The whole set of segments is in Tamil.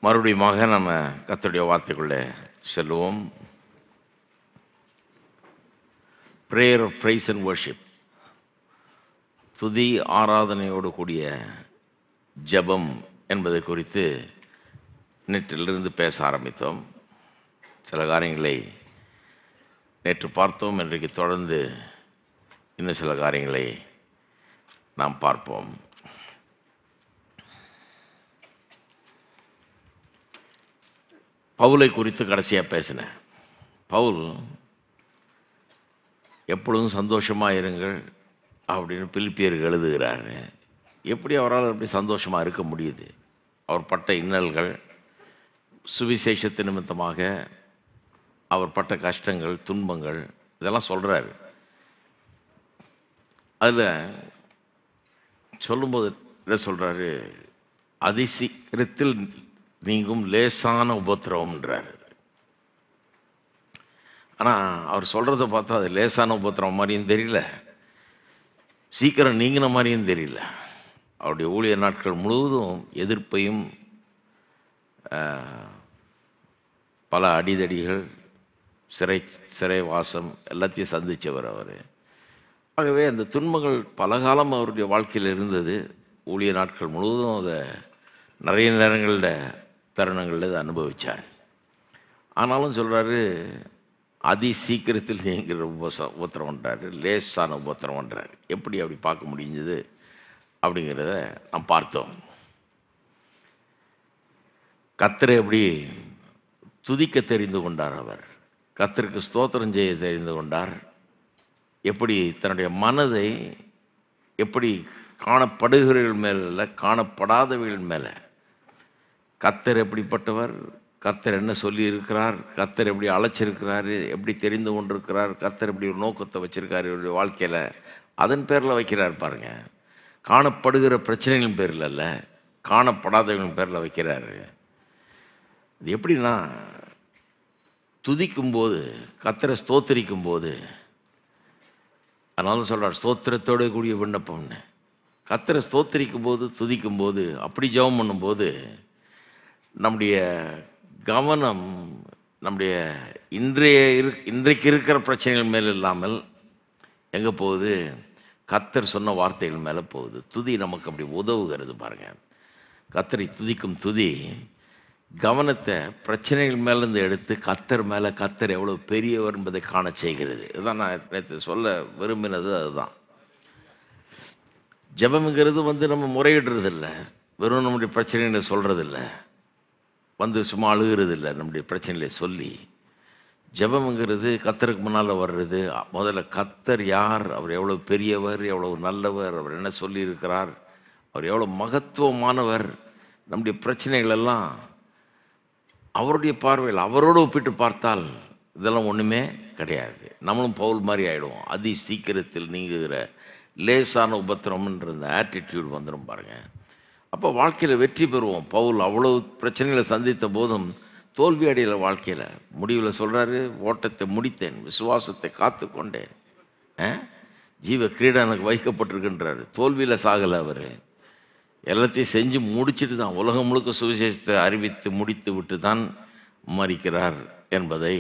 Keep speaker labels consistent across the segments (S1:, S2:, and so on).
S1: மறுபடியுமாக நம்ம கர்த்தருடைய வார்த்தைக்குள்ளே செல்வோம். Prayer of praise and worship, துதி ஆராதனையோடு கூடிய ஜெபம் என்பதை குறித்து நேற்றிலிருந்து பேச ஆரம்பித்தோம். சில காரியங்களை நேற்று பார்த்தோம். இன்றைக்கு தொடர்ந்து இன்னும் சில காரியங்களை நாம் பார்ப்போம். பவுலை குறித்து கடைசியாக பேசினேன். பவுல் எப்பொழுதும் சந்தோஷமாக இருங்கள் அப்படின்னு பிலிப்பியருக்கு எழுதுகிறார். எப்படி அவரால் அப்படி சந்தோஷமாக இருக்க முடியுது? அவர் பட்ட இன்னல்கள், சுவிசேஷத்து நிமித்தமாக அவர் பட்ட கஷ்டங்கள், துன்பங்கள், இதெல்லாம் சொல்கிறார். அதில் சொல்லும்போது என்ன சொல்கிறாரு? அதிசீக்கிரத்தில் நீங்கும் லேசான உபத்திரவம்ன்றார். ஆனால் அவர் சொல்கிறத பார்த்தா அது லேசான உபத்திரவம் மாதிரியும் தெரியல, சீக்கிரம் நீங்கின மாதிரியும் தெரியல. அவருடைய ஊழிய நாட்கள் முழுவதும் எதிர்ப்பையும் பல அடிதடிகள், சிறை வாசம் எல்லாத்தையும் சந்தித்தவர் அவர். ஆகவே அந்த துன்பங்கள் பல காலம் அவருடைய வாழ்க்கையில் இருந்தது. ஊழிய நாட்கள் முழுவதும் அதை நிறைய நேரங்களில் தருணங்களில் இதை அனுபவித்தார். ஆனாலும் சொல்கிறாரு, அதி சீக்கிரத்தில் நீங்கிற உபத்திரம்ன்றார், லேசான உபத்திரம்ன்றார். எப்படி அப்படி பார்க்க முடிஞ்சது அப்படிங்கிறத நாம் பார்த்தோம். கர்த்தரை எப்படி துதிக்க தெரிந்து கொண்டார் அவர், கர்த்தருக்கு ஸ்தோத்திரம் செய்ய தெரிந்து கொண்டார். எப்படி தன்னுடைய மனதை எப்படி காணப்படுகிறவர்கள் மேலே இல்லை, காணப்படாதவர்கள் மேலே கர்த்தர் எப்படிப்பட்டவர், கர்த்தர் என்ன சொல்லியிருக்கிறார், கர்த்தர் எப்படி அழைச்சிருக்கிறார், எப்படி தெரிந்து கொண்டிருக்கிறார், கர்த்தர் எப்படி ஒரு நோக்கத்தை வச்சுருக்கார் இவருடைய வாழ்க்கையில், அதன் பேரில் வைக்கிறார் பாருங்கள். காணப்படுகிற பிரச்சனைகளின் பேரில் இல்லை, காணப்படாதவர்களின் பேரில் வைக்கிறாரு. இது எப்படின்னா, துதிக்கும்போது, கர்த்தரை ஸ்தோத்திரிக்கும்போது, அதனால சொல்கிறார் ஸ்தோத்திரத்தோடு கூடிய விண்ணப்பம்னு. கர்த்தரை ஸ்தோத்திரிக்கும் போது, துதிக்கும்போது, அப்படி ஜெபம் பண்ணும்போது நம்முடைய கவனம் நம்முடைய இன்றைக்கு இருக்கிற பிரச்சனைகள் மேலே இல்லாமல் எங்கே போகுது? கர்த்தர் சொன்ன வார்த்தைகள் மேலே போகுது. துதி நமக்கு அப்படி உதவுகிறது பாருங்கள். கர்த்தரை துதிக்கும் துதி கவனத்தை பிரச்சனைகள் மேலேருந்து எடுத்து கர்த்தர் மேலே, கர்த்தர் எவ்வளோ பெரியவர் என்பதை காண செய்கிறது. இதுதான் நான் நேற்று சொல்ல விரும்பினது. அதுதான் ஜெபம்ங்கிறது நம்ம முறையிடுறதில்ல, வெறும் நம்முடைய பிரச்சனைகளை சொல்கிறதில்ல, சும்மா அழுகிறதில்லை. நம்முடைய பிரச்சனைகளை சொல்லி ஜெபம்ங்கிறது கர்த்தருக்கு முன்னால் வர்றது. முதல்ல கர்த்தர் யார், அவர் எவ்வளோ பெரியவர், எவ்வளோ நல்லவர், அவர் என்ன சொல்லியிருக்கிறார், அவர் எவ்வளோ மகத்துவமானவர். நம்முடைய பிரச்சனைகளெல்லாம் அவருடைய பார்வையில் அவரோடு ஒப்பிட்டு பார்த்தால் இதெல்லாம் ஒன்றுமே கிடையாது. நம்மளும் பவுல் மாதிரி ஆகிடுவோம். அதி சீக்கிரத்தில் நீங்குகிற லேசான உபத்திரம்ன்ற அந்த ஆட்டிடியூட் வந்துடும் பாருங்கள். அப்போ வாழ்க்கையில் வெற்றி பெறுவோம். பவுல் அவ்வளோ பிரச்சனைகளை சந்தித்த போதும் தோல்வி அடையில வாழ்க்கையில். முடிவில் சொல்கிறாரு, ஓட்டத்தை முடித்தேன், விசுவாசத்தை காத்து கொண்டேன், ஜீவ கிரீடம் எனக்கு வைக்கப்பட்டிருக்குன்றாரு. தோல்வியில் சாகலை அவர், எல்லாத்தையும் செஞ்சு முடிச்சுட்டு தான், உலகம் முழுக்க சுவிசேஷத்தை அறிவித்து முடித்து விட்டு தான் மரிக்கிறார் என்பதை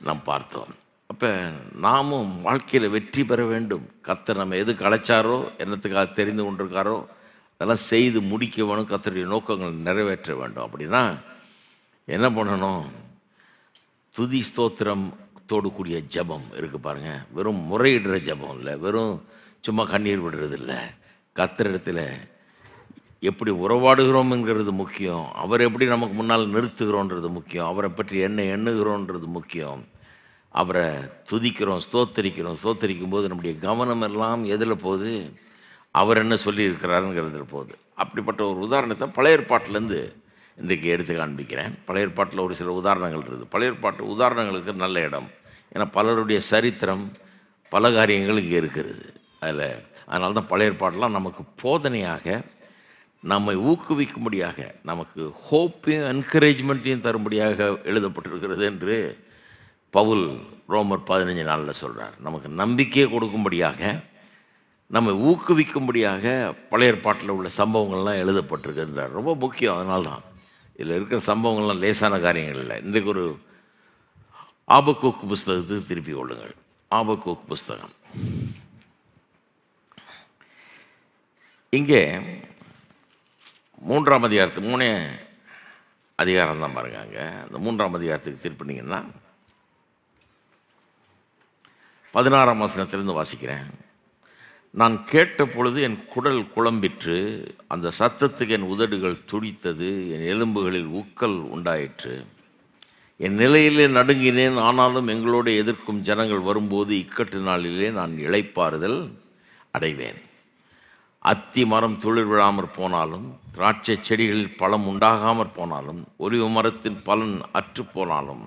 S1: நாம் பார்த்தோம். அப்போ நாமும் வாழ்க்கையில் வெற்றி பெற வேண்டும். கர்த்தர் நம்ம எதுக்கு அழைச்சாரோ, என்னத்துக்காக தெரிந்து கொண்டிருக்காரோ அதெல்லாம் செய்து முடிக்க வேணும். கர்த்தருடைய நோக்கங்கள் நிறைவேற்ற வேண்டும். அப்படின்னா என்ன பண்ணணும்? துதி ஸ்தோத்திரத்தோடு கூடிய ஜெபம் இருக்குது பாருங்கள். வெறும் முறையிடுற ஜெபம் இல்லை, வெறும் சும்மா கண்ணீர் விடுறது இல்லை. கர்த்தரிடத்தில் எப்படி உறவாடுகிறோம்ங்கிறது முக்கியம், அவர் எப்படி நமக்கு முன்னால் நிறுத்துகிறோன்றது முக்கியம், அவரை பற்றி என்ன எண்ணுகிறோன்றது முக்கியம். அவரை துதிக்கிறோம், ஸ்தோத்தரிக்கும் போது நம்முடைய கவனம் எல்லாம் எதில் போகுது? அவர் என்ன சொல்லியிருக்கிறாருங்கிறதுல போகுது. அப்படிப்பட்ட ஒரு உதாரணத்தை பழைய ஏற்பாட்டிலேருந்து இன்றைக்கு எடுத்து காண்பிக்கிறேன். பழைய ஏற்பாட்டில் ஒரு சில உதாரணங்கள் இருக்குது. பழைய ஏற்பாட்டு உதாரணங்களுக்கு நல்ல இடம். ஏன்னா பலருடைய சரித்திரம், பல காரியங்கள் இங்கே இருக்கிறது. அதனால தான் பழைய ஏற்பாட்டெலாம் நமக்கு போதனையாக, நம்மை ஊக்குவிக்கும்படியாக, நமக்கு ஹோப்பையும் என்கரேஜ்மெண்ட்டையும் தரும்படியாக எழுதப்பட்டிருக்கிறது என்று பவுல் ரோமர் 15:4 சொல்கிறார். நமக்கு நம்பிக்கையை கொடுக்கும்படியாக, நம்மை ஊக்குவிக்கும்படியாக பழைய ஏற்பாட்டில் உள்ள சம்பவங்கள்லாம் எழுதப்பட்டிருக்கின்றார். ரொம்ப முக்கியம். அதனால்தான் இதில் இருக்கிற சம்பவங்கள்லாம் லேசான காரியங்கள் இல்லை. இன்றைக்கு ஒரு ஆபக்கூக்கு புஸ்தகத்துக்கு திருப்பி கொள்ளுங்கள். ஆபக்கூக்கு புஸ்தகம் இங்கே 3ஆம் அதிகாரத்துக்கு 3 அதிகாரம் தான் பாருங்க. அங்கே அந்த 3ஆம் அதிகாரத்துக்கு திருப்பினீங்கன்னா 16ஆம் வசனத்திலிருந்து வாசிக்கிறேன். நான் கேட்ட பொழுது என் குடல் குழம்பிற்று, அந்த சத்தத்துக்கு என் உதடுகள் துடித்தது, என் எலும்புகளில் ஊக்கல் உண்டாயிற்று. என் நிலையிலே நடுங்கினேன். ஆனாலும் எங்களோடு எதிர்க்கும் ஜனங்கள் வரும்போது இக்கட்டு நாளிலே நான் இளைப்பாறுதல் அடைவேன். அத்தி மரம் துளிர் விழாமற் போனாலும், திராட்சை செடிகளில் பழம் உண்டாகாமற் போனாலும், ஒலிவ மரத்தின் பலன் அற்று போனாலும்,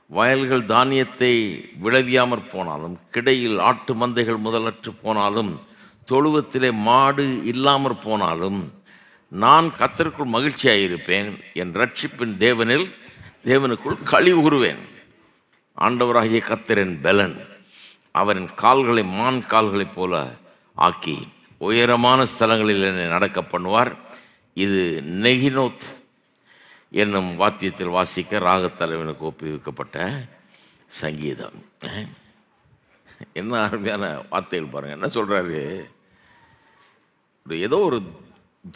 S1: வயல்கள் தானியத்தை விளைவியாமற் போனாலும், கிடையில் ஆட்டு மந்தைகள் முதலற்று போனாலும், தொழுவத்திலே மாடு இல்லாமற் போனாலும், நான் கர்த்தருக்குள் மகிழ்ச்சியாயிருப்பேன். என் ரட்சிப்பின் தேவனுக்குள் களி கூறுவேன். ஆண்டவராகிய கர்த்தர் என் பெலன். அவரின் கால்களை மான் கால்களைப் போல ஆக்கி உயரமான ஸ்தலங்களில் என்னை நடக்க பண்ணுவார். இது நெகினோத் என்னும் வாத்தியத்தில் வாசிக்க ராகத்தலைவனுக்கு ஒப்புவிக்கப்பட்ட சங்கீதம். என்ன அருமையான வார்த்தைகள் பாருங்கள். என்ன சொல்கிறாரு? ஏதோ ஒரு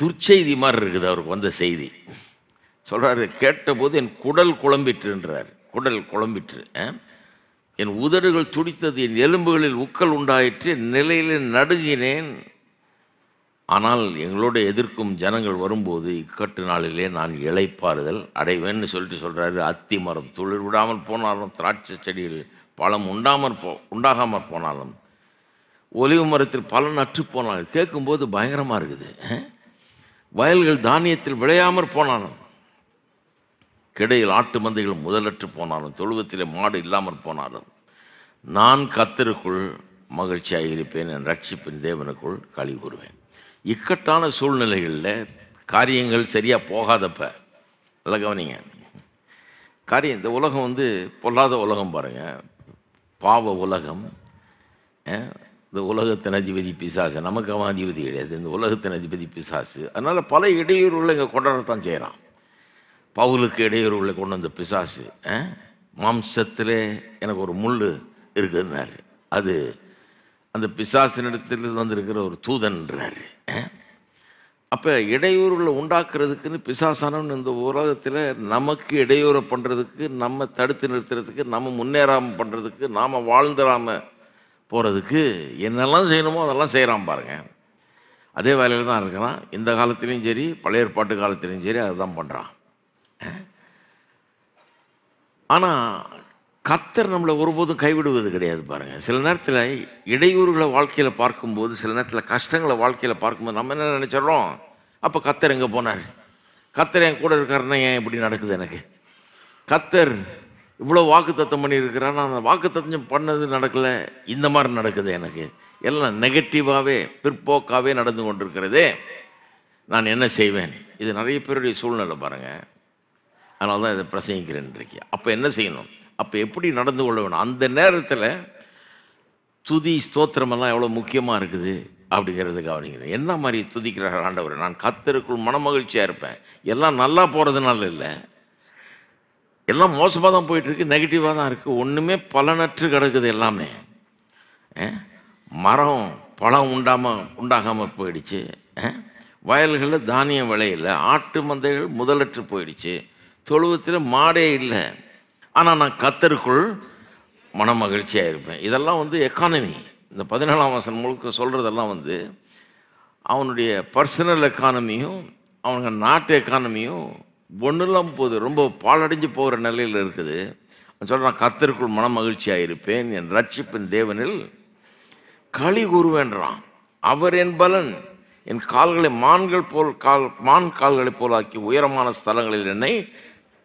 S1: துர்ச்செய்தி மாதிரி இருக்குது அவருக்கு வந்த செய்தி. சொல்கிறாரு, கேட்டபோது என் குடல் குழம்பிற்றுன்றார். குடல் குழம்பிற்று, என் உதடுகள் துடித்தது, என் எலும்புகளில் ஊக்கல் உண்டாயிற்று, என் நிலையில் நடுங்கினேன். ஆனால் எங்களோடு எதிர்க்கும் ஜனங்கள் வரும்போது இக்கட்டு நாளிலே நான் இளைப்பாறுதல் அடைவேன்னு சொல்கிறாரு. அத்தி மரம் துளிர் விடாமல் போனாலும், திராட்சை செடியில் பழம் உண்டாகாமற் போனாலும், ஒலிவு மரத்தில் பலன் அற்று போனாலும், கேட்கும்போது பயங்கரமாக இருக்குது. வயல்கள் தானியத்தில் விளையாமற் போனாலும், கிடையில் ஆட்டு மந்தைகள் முதலற்று போனாலும், தொழுவத்திலே மாடு இல்லாமற் போனாலும், நான் கர்த்தருக்குள் மகிழ்ச்சியாக இருப்பேன். என் ரட்சிப்பின் தேவனுக்குள் களி கூறுவேன். இக்கட்டான சூழ்நிலைகளில் காரியங்கள் சரியாக போகாதப்ப நல்லா கவனிங்க. இந்த உலகம் பொல்லாத உலகம் பாருங்கள், பாவ உலகம். இந்த உலகத்தின் அதிபதி பிசாசு, நமக்கு அவன் அதிபதி கிடையாது. இந்த உலகத்தின் அதிபதி பிசாசு. அதனால் பல இடையூறுகளை இங்கே கொண்டாடத்தான் செய்கிறான். பவுலுக்கு இடையூறுகளை கொண்டு வந்த பிசாசு, மாம்சத்திலே எனக்கு ஒரு முள் இருக்குதுன்னாரு. அது அந்த பிசாசினிடத்தில் வந்திருக்கிற ஒரு தூதன்றாரு. அப்போ இடையூறுகளை உண்டாக்குறதுக்குன்னு பிசாசானவன் இந்த உலகத்தில் நமக்கு இடையூறை பண்ணுறதுக்கு, நம்ம தடுத்து நிறுத்துறதுக்கு, நம்ம முன்னேறாமல் பண்ணுறதுக்கு, நாம் வாழ்ந்துடாமல் போகிறதுக்கு என்னெல்லாம் செய்யணுமோ அதெல்லாம் செய்கிறான் பாருங்கள். அதே வேலையில் தான் இருக்கிறான். இந்த காலத்துலேயும் சரி, பழைய ஏற்பாட்டு காலத்துலேயும் சரி அதுதான் பண்ணுறான். ஆனால் கர்த்தர் நம்மளை ஒருபோதும் கைவிடுவது கிடையாது பாருங்கள். சில நேரத்தில் இடையூறுகளை வாழ்க்கையில் பார்க்கும்போது, சில நேரத்தில் கஷ்டங்களை வாழ்க்கையில் பார்க்கும்போது நம்ம என்ன நினச்சிடறோம், அப்போ கர்த்தர் எங்கே போனார், கர்த்தர் என் கூட இருக்காருன்னா ஏன் இப்படி நடக்குது, எனக்கு கர்த்தர் இவ்வளோ வாக்குத்தத்தம் பண்ணியிருக்கிறார், நான் அந்த வாக்குத்தத்தம் பண்ணது நடக்கலை, இந்த மாதிரி நடக்குது, எனக்கு எல்லாம் நெகட்டிவாகவே பிற்போக்காகவே நடந்து கொண்டிருக்கிறதே, நான் என்ன செய்வேன்? இது நிறைய பேருடைய சூழ்நிலை பாருங்கள். அதனால தான் இதை பிரசங்கிக்கிறேன் இன்றைக்கு. அப்போ என்ன செய்யணும், அப்போ எப்படி நடந்து கொள்ள வேணும்? அந்த நேரத்தில் துதி ஸ்தோத்திரமெல்லாம் எவ்வளோ முக்கியமாக இருக்குது அப்படிங்கிறது கவனிக்கிறேன். என்ன மாதிரி துதிக்கிறார் ஆண்டவர்? நான் கர்த்தருக்குள் மனமகிழ்ச்சியாக இருப்பேன். எல்லாம் நல்லா போகிறதுனால இல்லை, எல்லாம் மோசமாக தான் போயிட்டுருக்கு, நெகட்டிவாக தான் இருக்குது, ஒன்றுமே பலனற்று கிடக்குது எல்லாமே. மரம் பழம் உண்டாகாமல் போயிடுச்சு, வயல்களில் தானியம் விளையில, ஆட்டு மந்தைகள் முதலற்று போயிடுச்சு, தொழுவத்தில் மாடே இல்லை. ஆனால் நான் கர்த்தருக்குள் மன மகிழ்ச்சியாக இருப்பேன். இதெல்லாம் எக்கானமி. இந்த 17ஆம் வசனம் முழுக்க சொல்கிறதெல்லாம் அவனுடைய பர்சனல் எக்கானமியும் அவனுங்க நாட்டு எக்கானமியும் ஒன்றுலாம் போகுது, ரொம்ப பாழடைஞ்சு போகிற நிலையில் இருக்குது. அவன் சொல்கிறான், கர்த்தருக்குள் மன மகிழ்ச்சியாக இருப்பேன், என் ரட்சிப்பின் தேவனில் களி கூறுவேன்றான். அவர் என் பலன், என் கால்களை மான் கால்களைப் போல் ஆக்கி உயரமான ஸ்தலங்களில் என்னை,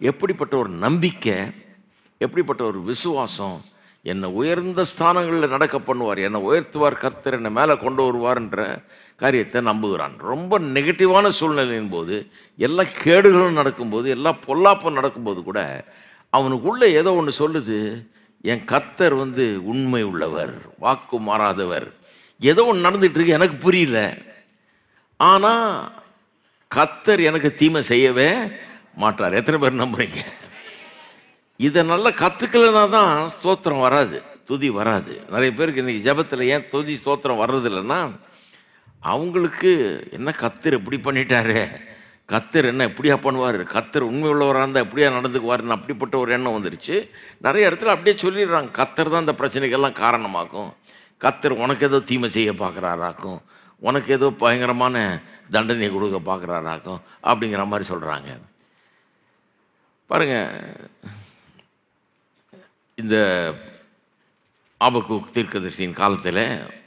S1: எப்படிப்பட்ட ஒரு நம்பிக்கை, எப்படிப்பட்ட ஒரு விசுவாசம், என்னை உயர்ந்த ஸ்தானங்களில் நடக்க பண்ணுவார், என்னை உயர்த்துவார் கர்த்தர், என்னை மேலே கொண்டு வருவார்ன்ற காரியத்தை நம்புகிறான். ரொம்ப நெகட்டிவான சூழ்நிலையின் போது, எல்லா கேடுகளும் நடக்கும்போது, எல்லா பொல்லாப்பும் நடக்கும்போது கூட அவனுக்குள்ளே ஏதோ ஒன்று சொல்லுது, என் கர்த்தர் உண்மை உள்ளவர், வாக்கு மாறாதவர். ஏதோ ஒன்று நடந்துகிட்டு இருக்கு, எனக்கு புரியல, ஆனால் கர்த்தர் எனக்கு தீமை செய்யவே மாட்டார். எத்தனை பேர் நம்புறீங்க? இதை நல்லா கற்றுக்கலைன்னா தான் ஸ்தோத்திரம் வராது, துதி வராது. நிறைய பேருக்கு இன்றைக்கி ஜெபத்தில் ஏன் துதி ஸ்தோத்திரம் வர்றது இல்லைன்னா, அவங்களுக்கு என்ன கர்த்தர் இப்படி பண்ணிட்டாரு, கர்த்தர் என்ன இப்படியா பண்ணுவார், கர்த்தர் உண்மை உள்ளவராக இருந்தால் எப்படியா நடந்துக்குவாருன்னு அப்படிப்பட்ட ஒரு எண்ணம் வந்துருச்சு. நிறைய இடத்துல அப்படியே சொல்லிடுறாங்க, கர்த்தர் தான் இந்த பிரச்சனைகள்லாம் காரணமாக்கும், கர்த்தர் உனக்கு ஏதோ தீமை செய்ய பார்க்குறாராக்கும், உனக்கு ஏதோ பயங்கரமான தண்டனை கொடுக்க பார்க்குறாராக்கும் அப்படிங்கிற மாதிரி சொல்கிறாங்க. பாருங்கள், இந்த ஆபக்கூக் தீர்க்கதரிசியின் காலத்தில்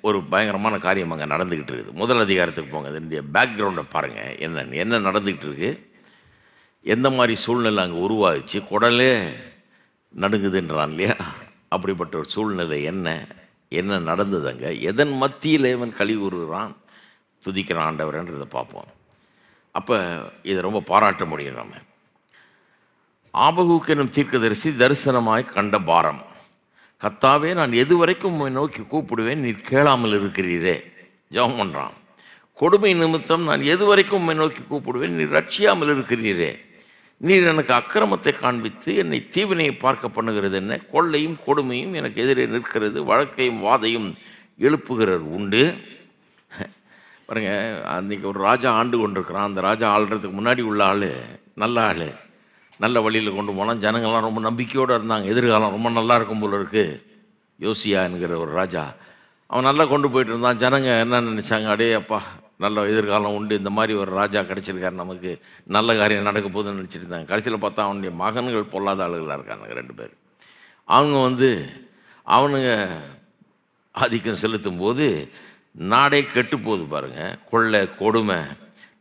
S1: ஒரு பயங்கரமான காரியம் அங்கே நடந்துக்கிட்டு இருக்குது. முதல் அதிகாரத்துக்கு போங்க, அதனுடைய பேக்ரவுண்டை பாருங்கள், என்ன நடந்துக்கிட்டு இருக்குது, எந்த மாதிரி சூழ்நிலை அங்கே உருவாகிச்சு, குடலே நடுங்குதுன்றான் இல்லையா, அப்படிப்பட்ட ஒரு சூழ்நிலை என்ன நடந்தது அங்கே, எதன் மத்தியில் இவன் கழிவு உருகிறான் துதிக்கிறான் ஆண்டவர்ன்றதை பார்ப்போம். அப்போ இதை ரொம்ப பாராட்ட முடியும். நம்ம ஆபகூக் எனும் தீர்க்கதரிசி தரிசனமாய் கண்ட பாரம், கர்த்தாவே நான் எது வரைக்கும் உம்மை நோக்கி கூப்பிடுவேன், நீர் கேளாமல் இருக்கிறீரே. ஜெபம் பண்ணுறான். கொடுமை நிமித்தம் நான் எது வரைக்கும் உம்மை நோக்கி கூப்பிடுவேன், நீர் ரட்சியாமல் இருக்கிறீரே. நீர் எனக்கு அக்கிரமத்தை காண்பித்து என்னை தீவினையை பார்க்க பண்ணுகிறது என்ன, கொள்ளையும் கொடுமையும் எனக்கு எதிரே நிற்கிறது, வழக்கையும் வாதையும் எழுப்புகிறது உண்டு. பாருங்க, அன்றைக்கி ஒரு ராஜா ஆண்டு கொண்டிருக்கிறான். அந்த ராஜா ஆள்றதுக்கு முன்னாடி உள்ள ஆள் நல்ல ஆள், நல்ல வழியில் கொண்டு போனால் ஜனங்கள்லாம் ரொம்ப நம்பிக்கையோடு இருந்தாங்க, எதிர்காலம் ரொம்ப நல்லா இருக்கும் போல இருக்குது. யோசியா என்கிற ஒரு ராஜா, அவன் நல்லா கொண்டு போயிட்டு இருந்தான். ஜனங்க என்ன நினச்சாங்க, அடே அப்பா நல்ல எதிர்காலம் உண்டு, இந்த மாதிரி ஒரு ராஜா கிடச்சிருக்காரு, நமக்கு நல்ல காரியம் நடக்க போகுதுன்னு நினச்சிட்டு இருந்தாங்க. கடைசியில் பார்த்தா அவனுடைய மகன்கள் பொல்லாத ஆளுகளாக இருக்காங்க 2 பேர். அவனுங்க ஆதிக்கம் செலுத்தும் போது நாடே கெட்டு போகுது பாருங்கள். கொள்ளை கொடுமை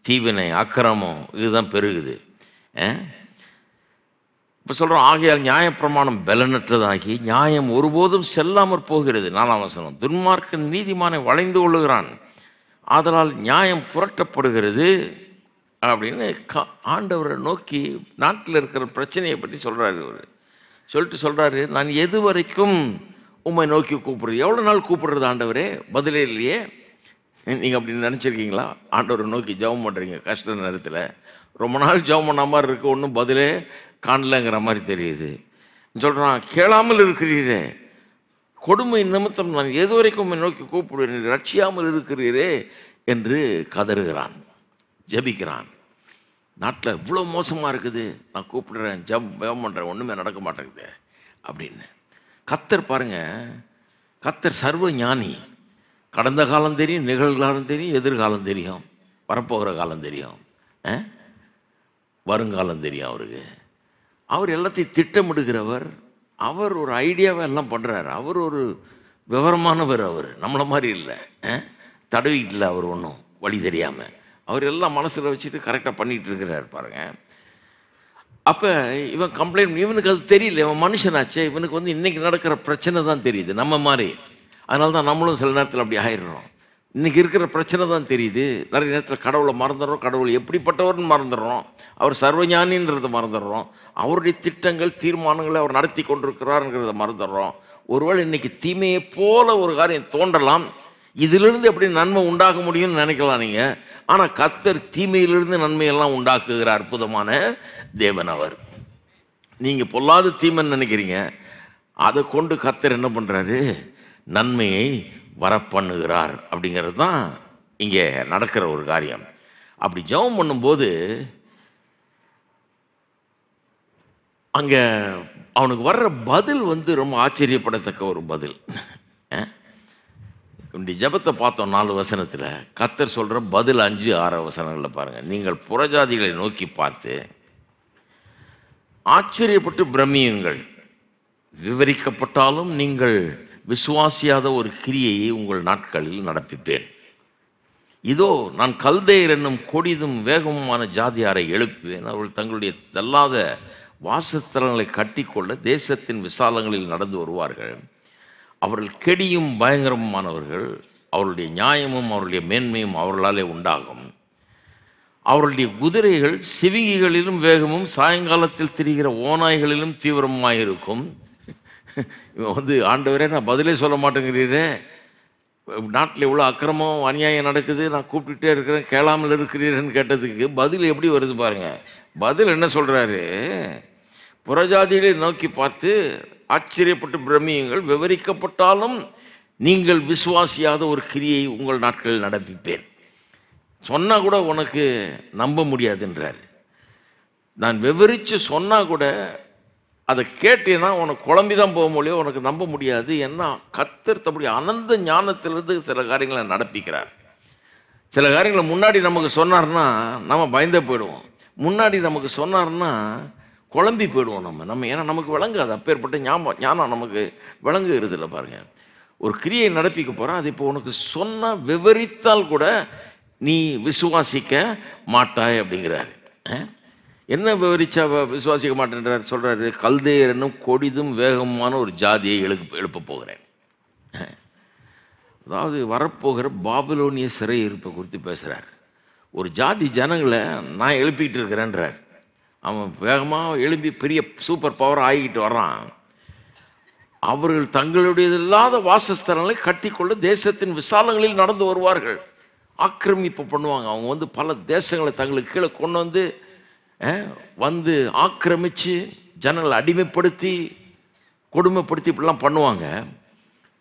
S1: தீவினை அக்கிரமம் இதுதான் பெருகுது. இப்போ சொல்கிறோம், ஆகையால் நியாயப்பிரமாணம் பலனற்றதாகி நியாயம் ஒருபோதும் செல்லாமற் போகிறது. 4ஆம் வசனம், துன்மார்க்கன் நீதிமானை வளைந்து கொள்ளுகிறான், ஆதலால் நியாயம் புரட்டப்படுகிறது அப்படின்னு ஆண்டவரை நோக்கி நாட்டில் இருக்கிற பிரச்சனையை பற்றி சொல்கிறாரு. இவர் சொல்கிறாரு, நான் எது வரைக்கும் உம்மை நோக்கி கூப்பிடுறது, எவ்வளோ நாள் கூப்பிடுறது ஆண்டவரே, பதிலே இல்லையே. நீங்கள் அப்படி நினச்சிருக்கீங்களா? ஆண்டவரை நோக்கி ஜெபம் பண்ணுறீங்க கஷ்ட நேரத்தில், ரொம்ப நாள் ஜெபம் பண்ண மாதிரி இருக்குது, ஒன்றும் பதிலே காணலங்கிற மாதிரி தெரியுது. சொல்கிறான், கேளாமல் இருக்கிறீரே, கொடுமை நிமித்தம் நான் எது வரைக்கும் உம்மை நோக்கி கூப்பிடுவேன், ரட்சியாமல் இருக்கிறீரே என்று கதறுகிறான், ஜெபிக்கிறான். நாட்டில் இவ்வளோ மோசமாக இருக்குது, நான் கூப்பிடுறேன், ஜெபம் பண்ணுறேன், ஒன்றுமே நடக்க மாட்டேங்குது அப்படின்னு. கர்த்தர் பாருங்க, கர்த்தர் சர்வ ஞானி, கடந்த காலம் தெரியும், நிகழ்காலம் தெரியும், எதிர்காலம் தெரியும், வரப்போகிற காலம் தெரியும், வருங்காலம் தெரியும் அவருக்கு. அவர் எல்லாத்தையும் திட்டமிடுகிறவர், அவர் ஒரு ஐடியாவை எல்லாம் பண்ணுறாரு, அவர் ஒரு விவரமானவர், அவர் நம்மளை மாதிரி இல்லை, தடவிக்கிட்டு இல்லை அவர் ஒன்றும் வழி தெரியாமல், அவர் எல்லாம் மனசில் வச்சுட்டு கரெக்டாக பண்ணிகிட்டு இருக்கிறார் பாருங்க. அப்போ இவன் கம்ப்ளைண்ட், இவனுக்கு அது தெரியல, இவன் மனுஷனாச்சே, இவனுக்கு இன்றைக்கி நடக்கிற பிரச்சனை தான் தெரியுது, நம்ம மாதிரி. அதனால தான் நம்மளும் சில நேரத்தில் அப்படி ஆயிடுறோம். இன்றைக்கி இருக்கிற பிரச்சனை தான் தெரியுது. நிறைய நேரத்தில் கடவுளை மறந்துடுறோம், கடவுள் எப்படிப்பட்டவர்னு மறந்துடுறோம், அவர் சர்வஞானின்றதை மறந்துடுறோம், அவருடைய திட்டங்கள் தீர்மானங்களை அவர் நடத்தி கொண்டிருக்கிறாருங்கிறத மறந்துடுறோம். ஒருவேளை இன்றைக்கி தீமையை போல ஒரு காரியம் தோன்றலாம், இதிலிருந்து எப்படி நன்மை உண்டாக முடியும்னு நினைக்கலாம் நீங்கள். ஆனால் கர்த்தர் தீமையிலிருந்து நன்மையெல்லாம் உண்டாக்குகிற அற்புதமான தேவன் அவர். நீங்கள் பொல்லாத தீமைன்னு நினைக்கிறீங்க, அதை கொண்டு கர்த்தர் என்ன பண்ணுறாரு, நன்மையை வரப்பண்ணுகிறார். அப்படிங்கிறது தான் இங்கே நடக்கிற ஒரு காரியம். அப்படி ஜெபம் பண்ணும்போது அங்கே அவனுக்கு வர்ற பதில் ரொம்ப ஆச்சரியப்படத்தக்க ஒரு பதில். இப்படி ஜெபத்தை பார்த்தோம் 4 வசனத்தில், கர்த்தர் சொல்கிற பதில் 5, 6 வசனங்களில் பாருங்கள். நீங்கள் புறஜாதிகளை நோக்கி பார்த்து ஆச்சரியப்பட்டு பிரமியுங்கள், விவரிக்கப்பட்டாலும் நீங்கள் விசுவாசியாத ஒரு கிரியையை உங்கள் நாட்களில் நடப்பிப்பேன். இதோ நான் கல்தேயர் என்னும் கொடிதும் வேகமுமான ஜாதியாரை எழுப்புவேன், அவர்கள் தங்களுடைய தள்ளாத வாசஸ்தலங்களை கட்டிக்கொள்ள தேசத்தின் விசாலங்களில் நடந்து வருவார்கள். அவர்கள் கெடியும் பயங்கரமானவர்கள், அவருடைய நியாயமும் அவருடைய மேன்மையும் அவர்களாலே உண்டாகும். அவருடைய குதிரைகள் சிவிங்கிகளிலும் வேகமும் சாயங்காலத்தில் திரிகிற ஓநாய்களிலும் தீவிரமாயிருக்கும். இவன் ஆண்டவரே நான் பதிலே சொல்ல மாட்டேங்கிறீரே, நாட்டில் இவ்வளோ அக்கிரமம் அநியாயம் நடக்குது, நான் கூப்பிட்டுட்டே இருக்கிறேன், கேளாமல் இருக்கிறீர்கள்னு கேட்டதுக்கு பதில் எப்படி வருது பாருங்க. பதில் என்ன சொல்கிறாரு? புறஜாதிகளை நோக்கி பார்த்து ஆச்சரியப்பட்டு பிரமியுங்கள், விவரிக்கப்பட்டாலும் நீங்கள் விசுவாசியாத ஒரு கிரியை உங்கள் நாட்களில் நடப்பிப்பேன். சொன்னால் கூட உனக்கு நம்ப முடியாதுன்றார். நான் விவரித்து சொன்னால் கூட அதை கேட்டீங்கன்னா உனக்கு குழம்பி தான் போக முடியும், உனக்கு நம்ப முடியாது. ஏன்னா கர்த்தர் தம்முடைய அனந்த ஞானத்திலிருந்து சில காரியங்களை நடப்பிக்கிறார். சில காரியங்களை முன்னாடி நமக்கு சொன்னார்னா நம்ம பயந்தே போயிடுவோம். முன்னாடி நமக்கு சொன்னார்னா குழம்பி போயிடுவோம் நம்ம ஏன்னா நமக்கு விளங்காது. அப்பேற்பட்ட ஞானம் நமக்கு விளங்குகிறது இல்லை. பாருங்கள், ஒரு கிரியை நடப்பிக்க போகிறான், அது இப்போ உனக்கு சொன்னால் விவரித்தால் கூட நீ விசுவாசிக்க மாட்டாய் அப்படிங்கிறாரு. என்ன விவரிச்சா விசுவாசிக்க மாட்டேன்றார்? சொல்கிறாரு, கல்தேயர் என்னும் கொடிதும் வேகமான ஒரு ஜாதியை எழுப்ப போகிறேன். அதாவது வரப்போகிற பாபிலோனிய சிறை இருப்பை குறித்து பேசுகிறார். ஒரு ஜாதி ஜனங்களை நான் எழுப்பிக்கிட்டு இருக்கிறேன்றார். அவன் வேகமாக எழுப்பி பெரிய சூப்பர் பவர் ஆகிக்கிட்டு வர்றான். அவர்கள் தங்களுடையதில்லாத வாசஸ்தலங்களை கட்டிக்கொண்டு தேசத்தின் விசாலங்களில் நடந்து வருவார்கள். ஆக்கிரமிப்பு பண்ணுவாங்க. அவங்க வந்து பல தேசங்களை தங்களுக்கு கீழே கொண்டு வந்து ஆக்கிரமித்து ஜனங்களை அடிமைப்படுத்தி கொடுமைப்படுத்தி இப்படிலாம் பண்ணுவாங்க.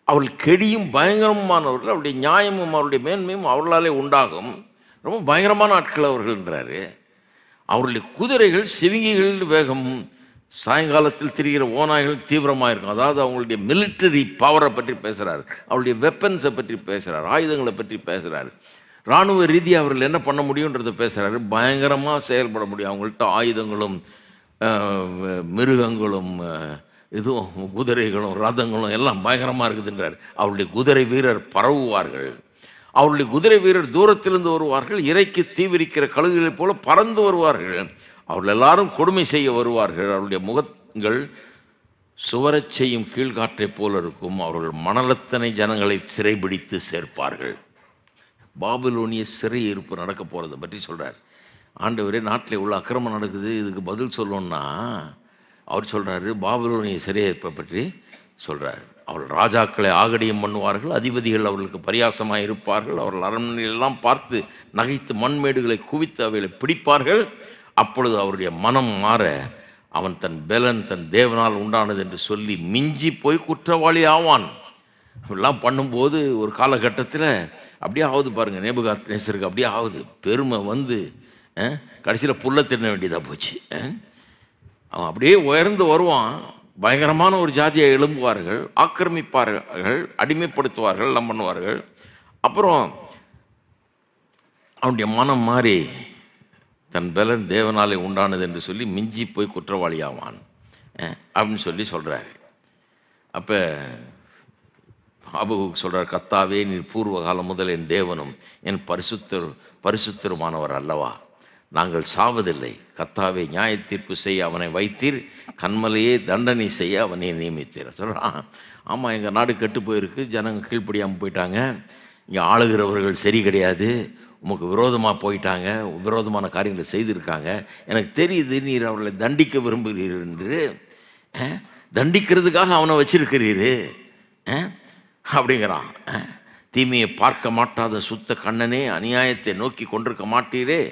S1: அவர்கள் கெடியும் பயங்கரமானவர்கள், அவருடைய நியாயமும் அவருடைய மேன்மையும் அவர்களாலே உண்டாகும். ரொம்ப பயங்கரமான ஆட்கள் அவர்கள்ன்றாரு. அவருடைய குதிரைகள் சிவிங்கிகள் வேகம், சாயங்காலத்தில் திரிகிற ஓநாய்கள் தீவிரமாக இருக்கும். அதாவது அவங்களுடைய மிலிட்டரி பவரை பற்றி பேசுகிறார், அவருடைய வெப்பன்ஸை பற்றி பேசுகிறார், ஆயுதங்களை பற்றி பேசுகிறார். இராணுவ ரீதியாக அவர்கள் என்ன பண்ண முடியுன்றதை பேசுகிறாரு. பயங்கரமாக செயல்பட முடியும். அவங்கள்ட்ட ஆயுதங்களும் மிருகங்களும் இதுவும் குதிரைகளும் ரதங்களும் எல்லாம் பயங்கரமாக இருக்குதுன்றார். அவருடைய குதிரை வீரர் பரவுவார்கள். அவருடைய குதிரை வீரர் தூரத்திலிருந்து வருவார்கள். இறைக்கு தீவிரிக்கிற கழுகுகளைப் போல பறந்து வருவார்கள். அவர்கள் எல்லாரும் கொடுமை செய்ய வருவார்கள். அவருடைய முகங்கள் சுவரச் செய்யும் கீழ்காற்றைப் போல இருக்கும். அவர்கள் மணலத்தனை ஜனங்களை சிறைபிடித்து சேர்ப்பார்கள். பாபிலோனிய சிறை இருப்பு நடக்க போகிறத பற்றி சொல்கிறார். ஆண்டவரே, நாட்டில் உள்ள அக்கிரமம் நடக்குது, இதுக்கு பதில் சொல்லணுன்னா அவர் சொல்கிறாரு, பாபிலோனிய சிறையிருப்பை பற்றி சொல்கிறார். அவர்கள் ராஜாக்களை ஆகடியம் பண்ணுவார்கள், அதிபதிகள் அவர்களுக்கு பரியாசமாக இருப்பார்கள். அவர்கள் அரண்மனையெல்லாம் பார்த்து நகைத்து மண்மேடுகளை குவித்து அவைகளை பிடிப்பார்கள். அப்பொழுது அவருடைய மனம் மாற அவன் தன் பெலன் தன் தேவனால் உண்டானது என்று சொல்லி மிஞ்சி போய் குற்றவாளி ஆவான். இப்படிலாம் பண்ணும்போது ஒரு காலகட்டத்தில் அப்படியே ஆகுது பாருங்கள். நேபுகாத்நேசருக்கு அப்படியே ஆகுது. பெருமை வந்து கடைசியில் புல்ல தின்ன வேண்டியதாக போச்சு. அவன் அப்படியே உயர்ந்து வருவான். பயங்கரமான ஒரு ஜாதியை எழும்புவார்கள், ஆக்கிரமிப்பார்கள், அடிமைப்படுத்துவார்கள், எல்லாம் பண்ணுவார்கள். அப்புறம் அவனுடைய மனம் மாறி தன் பலன் தேவனாலே உண்டானது என்று சொல்லி மிஞ்சி போய் குற்றவாளியாவான் அப்படின்னு சொல்லி சொல்கிறாரு. அப்போ ஆபகுக்கு சொல்கிறார், கர்த்தாவே, நீர் பூர்வ காலம் முதல் என் தேவனும் என் பரிசுத்தருமானவர் அல்லவா? நாங்கள் சாவதில்லை. கர்த்தாவே, நியாய தீர்ப்பு செய்ய அவனை வைத்தீர், கண்மலையே தண்டனை செய்ய அவனை நியமித்தீர். சொல்கிறான், ஆமாம், எங்கள் நாடு கெட்டு போயிருக்கு, ஜனங்க கீழ்ப்படியாமல் போயிட்டாங்க, இங்கே ஆளுகிறவர்கள் சரி கிடையாது, உமக்கு விரோதமாக போயிட்டாங்க, விரோதமான காரியங்களை செய்திருக்காங்க, எனக்கு தெரியுது நீர் அவர்களை தண்டிக்க விரும்புகிறீர் என்று, தண்டிக்கிறதுக்காக அவனை வச்சிருக்கிறீர் அப்படிங்கிறான். தீமையை பார்க்க மாட்டாத சுத்த கண்ணனே, அநியாயத்தை நோக்கி கொண்டிருக்க மாட்டீரே,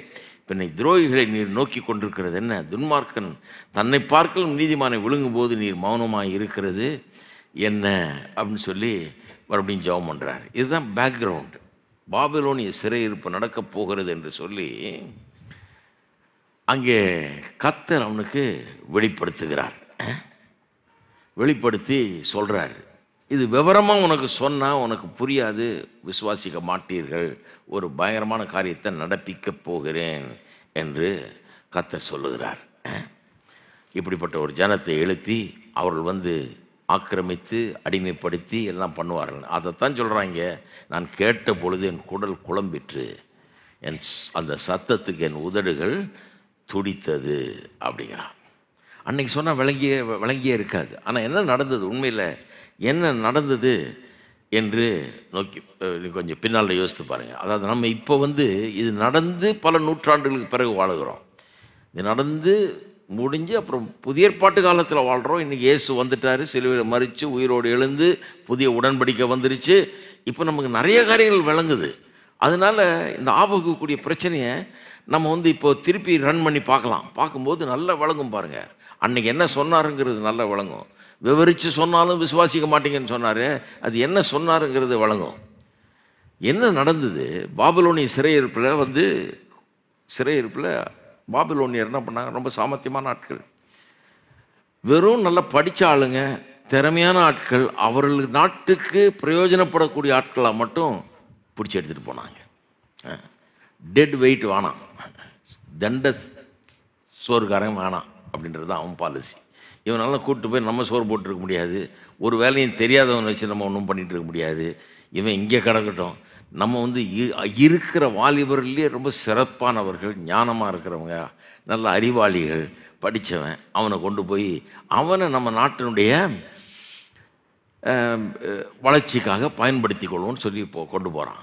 S1: பின்னை துரோகிகளை நீர் நோக்கி கொண்டிருக்கிறது என்ன? துன்மார்க்கன் தன்னை பார்க்கலும் நீதிமானை விழுங்கும் போது நீர் மௌனமாக இருக்கிறது என்ன அப்படின்னு சொல்லி மறுபடியும் ஜெபம் பண்ணுறார். இதுதான் பேக்ரவுண்டு. பாபிலோனிய சிறையிருப்பு நடக்கப் போகிறது என்று சொல்லி அங்கே கர்த்தர் அவனுக்கு வெளிப்படுத்துகிறார். வெளிப்படுத்தி சொல்கிறார், இது விவரமாக உனக்கு சொன்னால் உனக்கு புரியாது, விசுவாசிக்க மாட்டீர்கள், ஒரு பயங்கரமான காரியத்தை நடப்பிக்கப் போகிறேன் என்று கர்த்தர் சொல்லுகிறார். இப்படிப்பட்ட ஒரு ஜனத்தை எழுப்பி அவர்கள் வந்து ஆக்கிரமித்து அடிமைப்படுத்தி எல்லாம் பண்ணுவார்கள். அதைத்தான் சொல்கிறாங்க, நான் கேட்ட பொழுது என் குடல் குழம்பிற்று, அந்த சத்தத்துக்கு என் உதடுகள் துடித்தது அப்படிங்கிறான். அன்றைக்கி சொன்னால் விளங்கியே இருக்காது. ஆனால் என்ன நடந்தது, உண்மையில் என்ன நடந்தது என்று நோக்கி கொஞ்சம் பின்னால் யோசித்து பாருங்கள். அதாவது நம்ம இப்போ வந்து இது நடந்து பல நூற்றாண்டுகளுக்கு பிறகு வாழுகிறோம். இது நடந்து முடிஞ்சு அப்புறம் புதிய ஏற்பாட்டு காலத்தில் வாழ்கிறோம். இன்றைக்கி இயேசு வந்துட்டார், சிலுவையில் மரித்து உயிரோடு எழுந்து புதிய உடன்படிக்கை வந்துருச்சு. இப்போ நமக்கு நிறைய காரியங்கள் விளங்குது. அதனால் இந்த ஆபகக்கூடிய பிரச்சனையை நம்ம வந்து இப்போ திருப்பி ரன் பண்ணி பார்க்கலாம். பார்க்கும்போது நல்லா விளங்கும் பாருங்கள். அன்றைக்கி என்ன சொன்னாருங்கிறது நல்லா விளங்கும். விவரித்து சொன்னாலும் விசுவாசிக்க மாட்டீங்கன்னு சொன்னார். அது என்ன சொன்னாருங்கிறது விளங்கும். என்ன நடந்தது? பாபிலோனிய சிறையிருப்பில் பாபிலோனியர் என்ன பண்ணாங்க? ரொம்ப சாமர்த்தியமான ஆட்கள், வெறும் நல்லா படித்த ஆளுங்க, திறமையான ஆட்கள், அவர்கள் நாட்டுக்கு பிரயோஜனப்படக்கூடிய ஆட்களாக மட்டும் பிடிச்சி எடுத்துகிட்டு போனாங்க. டெட் வெயிட் வேணாம், தண்ட சோறுக்காரங்க வேணாம் அப்படின்றது தான் அவன் பாலிசி. இவனெல்லாம் கூப்பிட்டு போய் நம்ம சோறு போட்டுருக்க முடியாது, ஒரு வேலையும் தெரியாதவனை வச்சு நம்ம ஒன்றும் பண்ணிகிட்டு இருக்க முடியாது. இவன் இங்கே கிடக்கட்டும். நம்ம வந்து இருக்கிற வாலிபர்லேயே ரொம்ப சிறப்பானவர்கள், ஞானமாக இருக்கிறவங்க, நல்ல அறிவாளிகள், படித்தவன், அவனை கொண்டு போய் அவனை நம்ம நாட்டினுடைய வளர்ச்சிக்காக பயன்படுத்தி கொள்வோன்னு சொல்லி கொண்டு போகிறான்.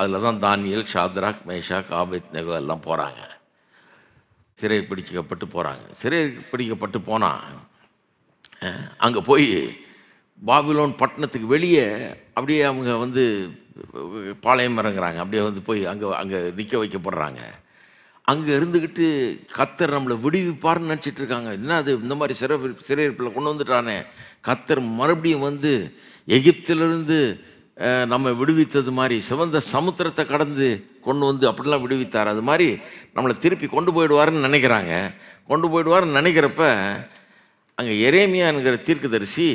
S1: அதில் தான் தானியேல், ஷாத்ராக், மேஷாக், ஆபேத்நேகோ எல்லாம் போகிறாங்க. சிறை பிடிக்கப்பட்டு போகிறாங்க. சிறை பிடிக்கப்பட்டு போனால் அங்கே போய் பாபிலோன் பட்டணத்துக்கு வெளியே அப்படியே அவங்க வந்து பாளையம் இறங்குறாங்க. அப்படியே வந்து போய் அங்கே நிற்க வைக்கப்படுறாங்க. அங்கே இருந்துக்கிட்டு கர்த்தர் நம்மளை விடுவிப்பார்னு நினச்சிட்டு இருக்காங்க. என்ன அது இந்த மாதிரி சிறையிருப்பில் கொண்டு வந்துட்டானே, கர்த்தர் மறுபடியும் வந்து எகிப்திலிருந்து நம்ம விடுவித்தது மாதிரி சிவந்த சமுத்திரத்தை கடந்து கொண்டு வந்து அப்படிலாம் விடுவித்தார். அது மாதிரி நம்மளை திருப்பி கொண்டு போயிடுவார்னு நினைக்கிறாங்க. கொண்டு போயிடுவார்னு நினைக்கிறப்ப அங்கே எரேமியாங்கிற தீர்க்கதரிசி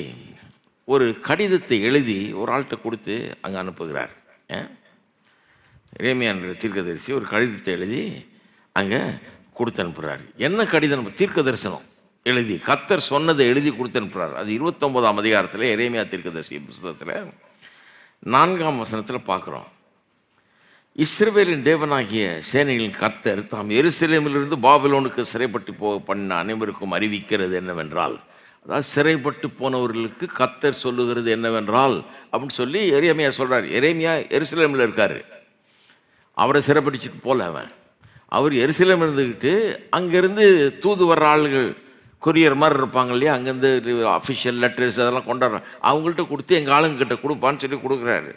S1: ஒரு கடிதத்தை எழுதி ஒரு ஆள்கிட்ட கொடுத்து அங்கே அனுப்புகிறார். எரேமியாங்கிற தீர்க்கதரிசி ஒரு கடிதத்தை எழுதி அங்கே கொடுத்து அனுப்புகிறார். என்ன கடிதம்? தீர்க்க தரிசனம் எழுதி, கர்த்தர் சொன்னதை எழுதி கொடுத்து அனுப்புகிறார். அது 29ஆம் அதிகாரத்தில் எரேமியா தீர்க்கதரிசி புத்தகத்தில் 4ஆம் வசனத்தில் பார்க்குறோம். இஸ்ரவேலின் தேவனாகிய சேனைகளின் கர்த்தர் தாம் எருசலேமிலிருந்து பாபிலோனுக்கு சிறைப்பட்டு பண்ண அனைவருக்கும் அறிவிக்கிறது என்னவென்றால், அதாவது சிறைப்பட்டு போனவர்களுக்கு கர்த்தர் சொல்லுகிறது என்னவென்றால் அப்படின்னு சொல்லி எரேமியா சொல்கிறார். எரேமியா எருசலேமில் இருக்கார். அவரை சிறைப்பிடிச்சிட்டு போல அவர் எருசலேம் இருந்துக்கிட்டு அங்கேருந்து தூது வர்ற ஆளுகள், கொரியர் மாதிரி இருப்பாங்க இல்லையா, அங்கேருந்து அஃபிஷியல் லெட்டர்ஸ் அதெல்லாம் கொண்டாடுற அவங்கள்ட்ட கொடுத்து எங்கள் ஆளுங்கிட்ட கொடுப்பான்னு சொல்லி கொடுக்குறாரு.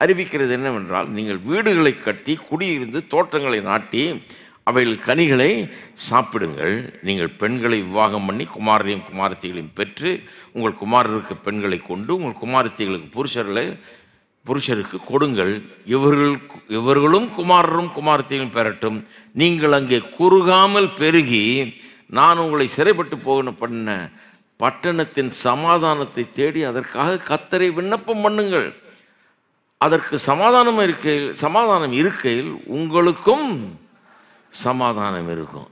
S1: அறிவிக்கிறது என்னவென்றால், நீங்கள் வீடுகளை கட்டி குடியிருந்து தோட்டங்களை நாட்டி அவைகள் கனிகளை சாப்பிடுங்கள். நீங்கள் பெண்களை விவாகம் பண்ணி குமாரையும் குமாரத்திகளையும் பெற்று உங்கள் குமாரருக்கு பெண்களை கொண்டு உங்கள் குமாரத்திகளுக்கு புருஷருக்கு கொடுங்கள். இவர்களும் குமாரரும் குமாரத்திகளும் பெறட்டும். நீங்கள் அங்கே குறுகாமல் பெருகி நான் உங்களை சிறைப்பட்டு பண்ண பட்டணத்தின் சமாதானத்தை தேடி அதற்காக கர்த்தரை விண்ணப்பம் பண்ணுங்கள். அதற்கு சமாதானம் இருக்கையில் உங்களுக்கும் சமாதானம் இருக்கும்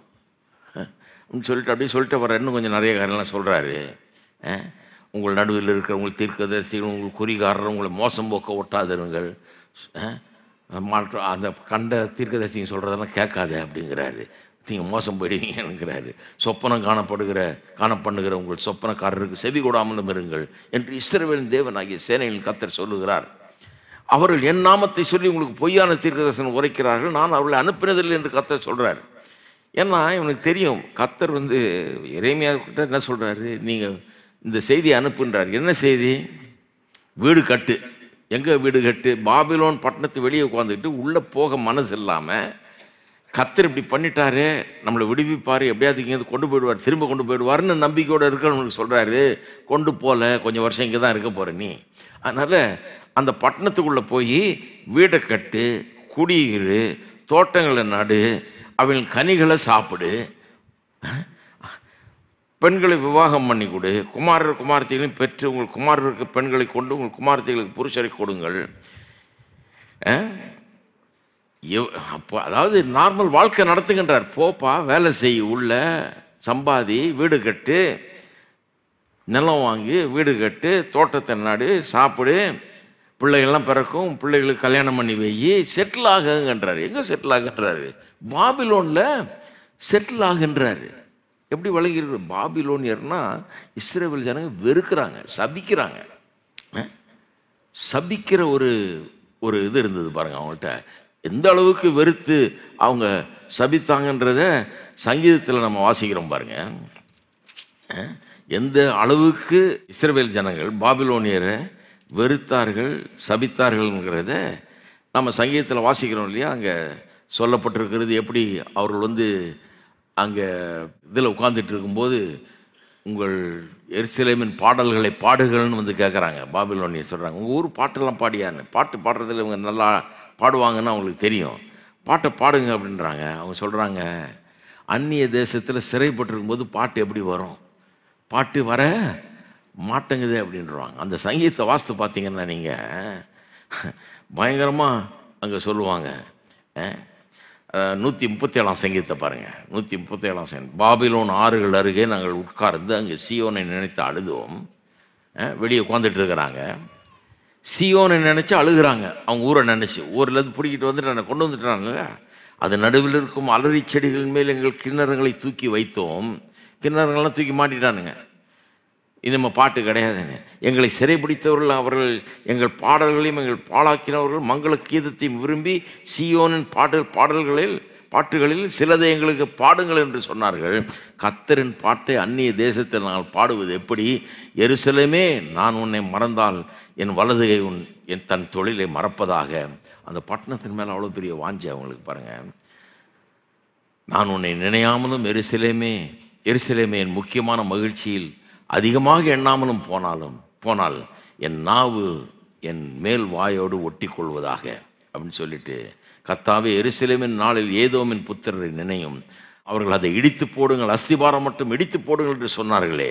S1: சொல்லிட்டு அப்படியே சொல்லிட்டு வர. இன்னும் கொஞ்சம் நிறைய காரியம்லாம் சொல்கிறாரு. உங்கள் நடுவில் இருக்கிற உங்கள் தீர்க்கதரிசிகள், உங்கள் குறிகாரர் உங்களை மோசம் போக்க ஒட்டாதருங்கள். அந்த கண்ட தீர்க்கதரிசிங்க சொல்கிறதெல்லாம் கேட்காத அப்படிங்கிறாரு. நீங்கள் மோசம் போயிடுவீங்கிறாரு. சொப்பனம் காணப்படுகிற உங்கள் சொப்பனக்காரருக்கு செவி கொடாமலும் இருங்கள் என்று இஸ்ரவேலின் தேவனாகிய சேனைகளின் கர்த்தர் சொல்லுகிறார். அவர்கள் என் நாமத்தை சொல்லி உங்களுக்கு பொய்யான தீர்க்கதரிசனம் உரைக்கிறார்கள், நான் அவர்களை அனுப்பினதில்லை என்று கர்த்தர் சொல்கிறார். ஏன்னா இவனுக்கு தெரியும் கர்த்தர் வந்து எரேமியா கிட்ட என்ன சொல்கிறாரு, நீங்கள் இந்த செய்தியை அனுப்புன்றார். என்ன செய்தி? வீடு கட்டு. எங்கே வீடு கட்டு? பாபிலோன் பட்டணத்து வெளியே உட்காந்துக்கிட்டு உள்ளே போக மனசு இல்லாமல் கர்த்தர் இப்படி பண்ணிட்டாரு, நம்மளை விடுவிப்பார், எப்படியாவது இங்கே கொண்டு போயிடுவார், திரும்ப கொண்டு போயிடுவார்னு நம்பிக்கையோடு இருக்கிறவங்களுக்கு சொல்கிறாரு. கொண்டு போகல, கொஞ்சம் வருஷம் இங்கே தான் இருக்க போகிற நீ. அதனால் அந்த பட்டணத்துக்குள்ளே போய் வீடை கட்டு, குடியிரு, தோட்டங்களை நடு, அவள் கனிகளை சாப்பிடு, பெண்களை விவாகம் பண்ணி கொடு, குமாரர் குமாரத்திகளையும் பெற்று உங்கள் குமாரருக்கு பெண்களை கொண்டு உங்கள் குமாரத்திகளுக்கு புருஷரை கொடுங்கள். அப்போ அதாவது நார்மல் வாழ்க்கை நடத்துகின்றார். போப்பா, வேலை செய், உள்ள சம்பாதி, வீடு கட்டு, நிலம் வாங்கி வீடு கட்டு, தோட்டத்தை நாடு, சாப்பிடு, பிள்ளைகள்லாம் பிறக்கும், பிள்ளைகளுக்கு கல்யாணம் பண்ணி வை, செட்டில் ஆகுன்றாரு. எங்கே செட்டில் ஆகுன்றாரு? பாபிலோனில் செட்டில் ஆகுன்றாரு. எப்படி விளங்கிருக்கு? பாபிலோனியர்னா இஸ்ரவேல் ஜனங்க வெறுக்கிறாங்க, சபிக்கிறாங்க. சபிக்கிற ஒரு இது இருந்தது பாருங்கள் அவங்கள்ட்ட. எந்த அளவுக்கு வெறுத்து அவங்க சபித்தாங்கன்றத சங்கீதத்தில் நம்ம வாசிக்கிறோம் பாருங்க. எந்த அளவுக்கு இஸ்ரவேல் ஜனங்கள் பாபிலோனியரை வெறுத்தார்கள், சபித்தார்கள்ங்கிறத நம்ம சங்கீதத்தில் வாசிக்கிறோம் இல்லையா? அங்கே சொல்லப்பட்டிருக்கிறது எப்படி அவர்கள் வந்து அங்கே இதில் உட்கார்ந்துட்டு இருக்கும்போது உங்கள் எருசலேமின் பாடல்களை பாடுகள்னு வந்து கேட்குறாங்க. பாபிலோனிய சொல்கிறாங்க, உங்கள் ஊர் பாட்டெல்லாம் பாடியான்னு. பாட்டு பாடுறதில் இவங்க நல்லா பாடுவாங்கன்னு அவங்களுக்கு தெரியும். பாட்டை பாடுங்க அப்படின்றாங்க. அவங்க சொல்கிறாங்க, அந்நிய தேசத்தில் சிறைப்பட்டிருக்கும்போது பாட்டு எப்படி வரும்? பாட்டு வர மாட்டேங்குது அப்படின்றாங்க. அந்த சங்கீதத்தை வாசித்து பார்த்தீங்கன்னா நீங்கள் பயங்கரமாக அங்கே சொல்லுவாங்க. 137ஆம் சங்கீதத்தை பாருங்கள். 137ஆம் சங்கீதம். பாபிலோன் ஆறுகள் அருகே நாங்கள் உட்கார்ந்து அங்கே சீயோனை நினைத்து அழுதோம். வெளியே உட்காந்துட்டு இருக்கிறாங்க. சீயோனை நினச்சி அழுகிறாங்க. அவங்க ஊரை நினச்சி, ஊரில் பிடிக்கிட்டு வந்துட்டு கொண்டு வந்துட்டாங்க. அது நடுவில் இருக்கும் அலறி செடிகளின் மேல் எங்கள் கிண்ணறங்களை தூக்கி வைத்தோம். கிண்ணறங்கள்லாம் தூக்கி மாட்டிட்டானுங்க. இது நம்ம பாட்டு கிடையாதுங்க. எங்களை சிறைப்பிடித்தவர்கள் அவர்கள் எங்கள் பாடல்களையும் எங்கள் பாழாக்கினவர்கள் மங்கள கீதத்தையும் விரும்பி சீயோனின் பாட்டுகளில் சிலதை எங்களுக்கு பாடுங்கள் என்று சொன்னார்கள். கர்த்தரின் பாட்டை அந்நிய தேசத்தில் நாங்கள் பாடுவது எப்படி? எருசலேமே, நான் உன்னை மறந்தால் என் வலதுகை என் தன் தொழிலை மறப்பதாக. அந்த பட்டணத்தின் மேலே அவ்வளோ பெரிய வாஞ்சி அவங்களுக்கு பாருங்கள். நான் உன்னை நினையாமலும் எருசலேமே என் முக்கியமான மகிழ்ச்சியில் அதிகமாக எண்ணாமலும் போனால் என் நாவு என் மேல் வாயோடு ஒட்டி கொள்வதாக அப்படின்னு சொல்லிட்டு, கர்த்தாவே எருசலேமின் நாளில் ஏதோமின் புத்திரரை நினையும், அவர்கள் அதை இடித்து போடுங்கள், அஸ்திபாரம் மட்டும் இடித்து போடுங்கள் என்று சொன்னார்களே.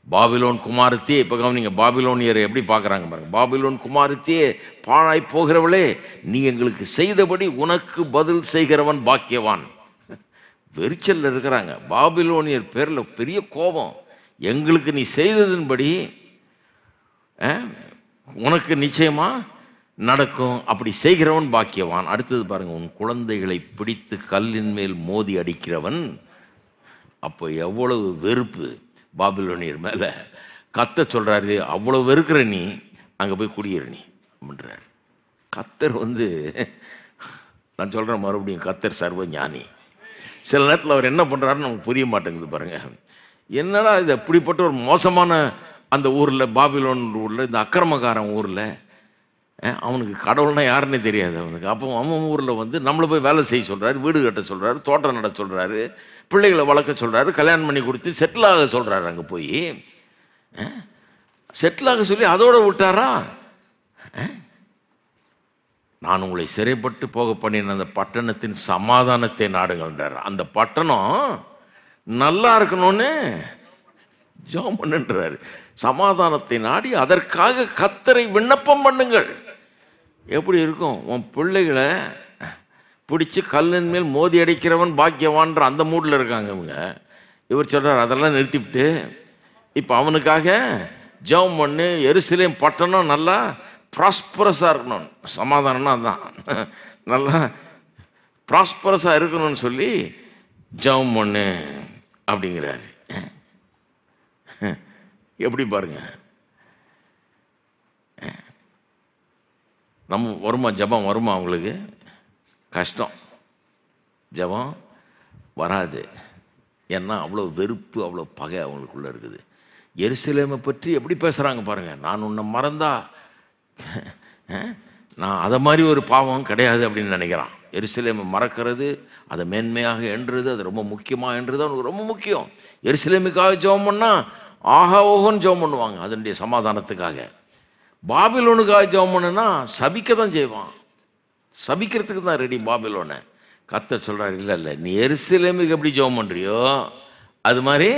S1: பாபிலோன் குமாரத்தியே, இப்போ கவனிங்க, பாபிலோனியரை எப்படி பார்க்குறாங்க பாருங்க. பாபிலோன் குமாரத்தியே, பாழாய் போகிறவளே, நீ எங்களுக்கு செய்தபடி உனக்கு பதில் செய்கிறவன் பாக்கியவான். வெறிச்சலில் இருக்கிறாங்க. பாபிலோனியர் பேரில் பெரிய கோபம். எங்களுக்கு நீ செய்ததின்படி உனக்கு நிச்சயமாக நடக்கும், அப்படி செய்கிறவன் பாக்கியவான். அடுத்தது பாருங்கள், உன் குழந்தைகளை பிடித்து கல்லின் மேல் மோதி அடிக்கிறவன். அப்போ எவ்வளவு வெறுப்பு பாபிலோனியர் மேலே. கர்த்தர் சொல்கிறாரு, அவ்வளோ வெறுக்கிற நீ அங்கே போய் குடியிரு நீ அப்படின்றார். கர்த்தர் வந்து, நான் சொல்கிறேன் மறுபடியும், கர்த்தர் சர்வ ஞானி. சில நேரத்தில் அவர் என்ன பண்ணுறாருன்னு நமக்கு புரிய மாட்டேங்குது பாருங்கள். என்னடா இது அப்படிப்பட்ட ஒரு மோசமான அந்த ஊரில், பாபிலோன் ஊரில், இந்த அக்கிரமக்காரன் ஊரில் அவனுக்கு கடவுள்னா யாருன்னே தெரியாது அவனுக்கு. அப்போ அவன் ஊரில் வந்து நம்மளை போய் வேலை செய்ய சொல்கிறாரு, வீடு கட்ட சொல்கிறாரு, தோட்டம் நட சொல்கிறாரு, பிள்ளைகளை வளர்க்க சொல்கிறாரு, கல்யாணம் பண்ணி கொடுத்து செட்டில் ஆக சொல்கிறாரு. அங்கே போய் செட்டில் ஆக சொல்லி அதோடு விட்டாரா? நான் உங்களை சிறைப்பட்டு போக பண்ணின அந்த பட்டணத்தின் சமாதானத்தை நாடுங்கன்றார். அந்த பட்டணம் நல்லா இருக்கணும்னு ஜெபம் பண்ணுன்றாரு. சமாதானத்தை நாடி அதற்காக கர்த்தரை விண்ணப்பம் பண்ணுங்கள். எப்படி இருக்கும்? உன் பிள்ளைகளை பிடிச்சி கல்லின் மேல் மோதி அடிக்கிறவன் பாக்கியவான்ற அந்த மூடில் இருக்காங்க இவங்க. இவர் சொல்கிறார், அதெல்லாம் நிறுத்திவிட்டு இப்போ அவனுக்காக ஜெபம் பண்ணு. எருசலேம் பட்டணம் நல்லா ப்ராஸ்பரஸாக இருக்கணும். சமாதானம்னா அதுதான், நல்லா ப்ராஸ்பரஸாக இருக்கணும்னு சொல்லி ஜெபம் பண்ணு அப்படிங்கிறாரு. எப்படி பாருங்க, நம்ம வருமா? ஜெபம் வருமா? அவங்களுக்கு கஷ்டம், ஜெபம் வராது. ஏன்னா அவ்வளோ வெறுப்பு, அவ்வளோ பகை அவங்களுக்குள்ளே இருக்குது. எருசலேமை பற்றி எப்படி பேசுகிறாங்க பாருங்கள். நான் உன்னை மறந்தா நான் அதை மாதிரி ஒரு பாவம் கிடையாது அப்படின்னு நினைக்கிறான். எருசலேமை மறக்கிறது, அதை மேன்மையாக என்றது, அது ரொம்ப முக்கியமாக என்றது அவனுக்கு ரொம்ப முக்கியம். எருசலேமுக்காக ஜெபம் பண்ணால் ஆஹா ஓஹோன்னு ஜெபம் பண்ணுவாங்க அதனுடைய சமாதானத்துக்காக. பாபிலோனுக்காக ஜெபம் பண்ணுன்னா சபிக்க தான் செய்வான், சபிக்கிறதுக்கு தான் ரெடி பாபிலோனை. கர்த்தர் சொல்கிறார், இல்லை நீ எருசலேமுக்கு எப்படி ஜெபம் பண்ணுறியோ அது மாதிரி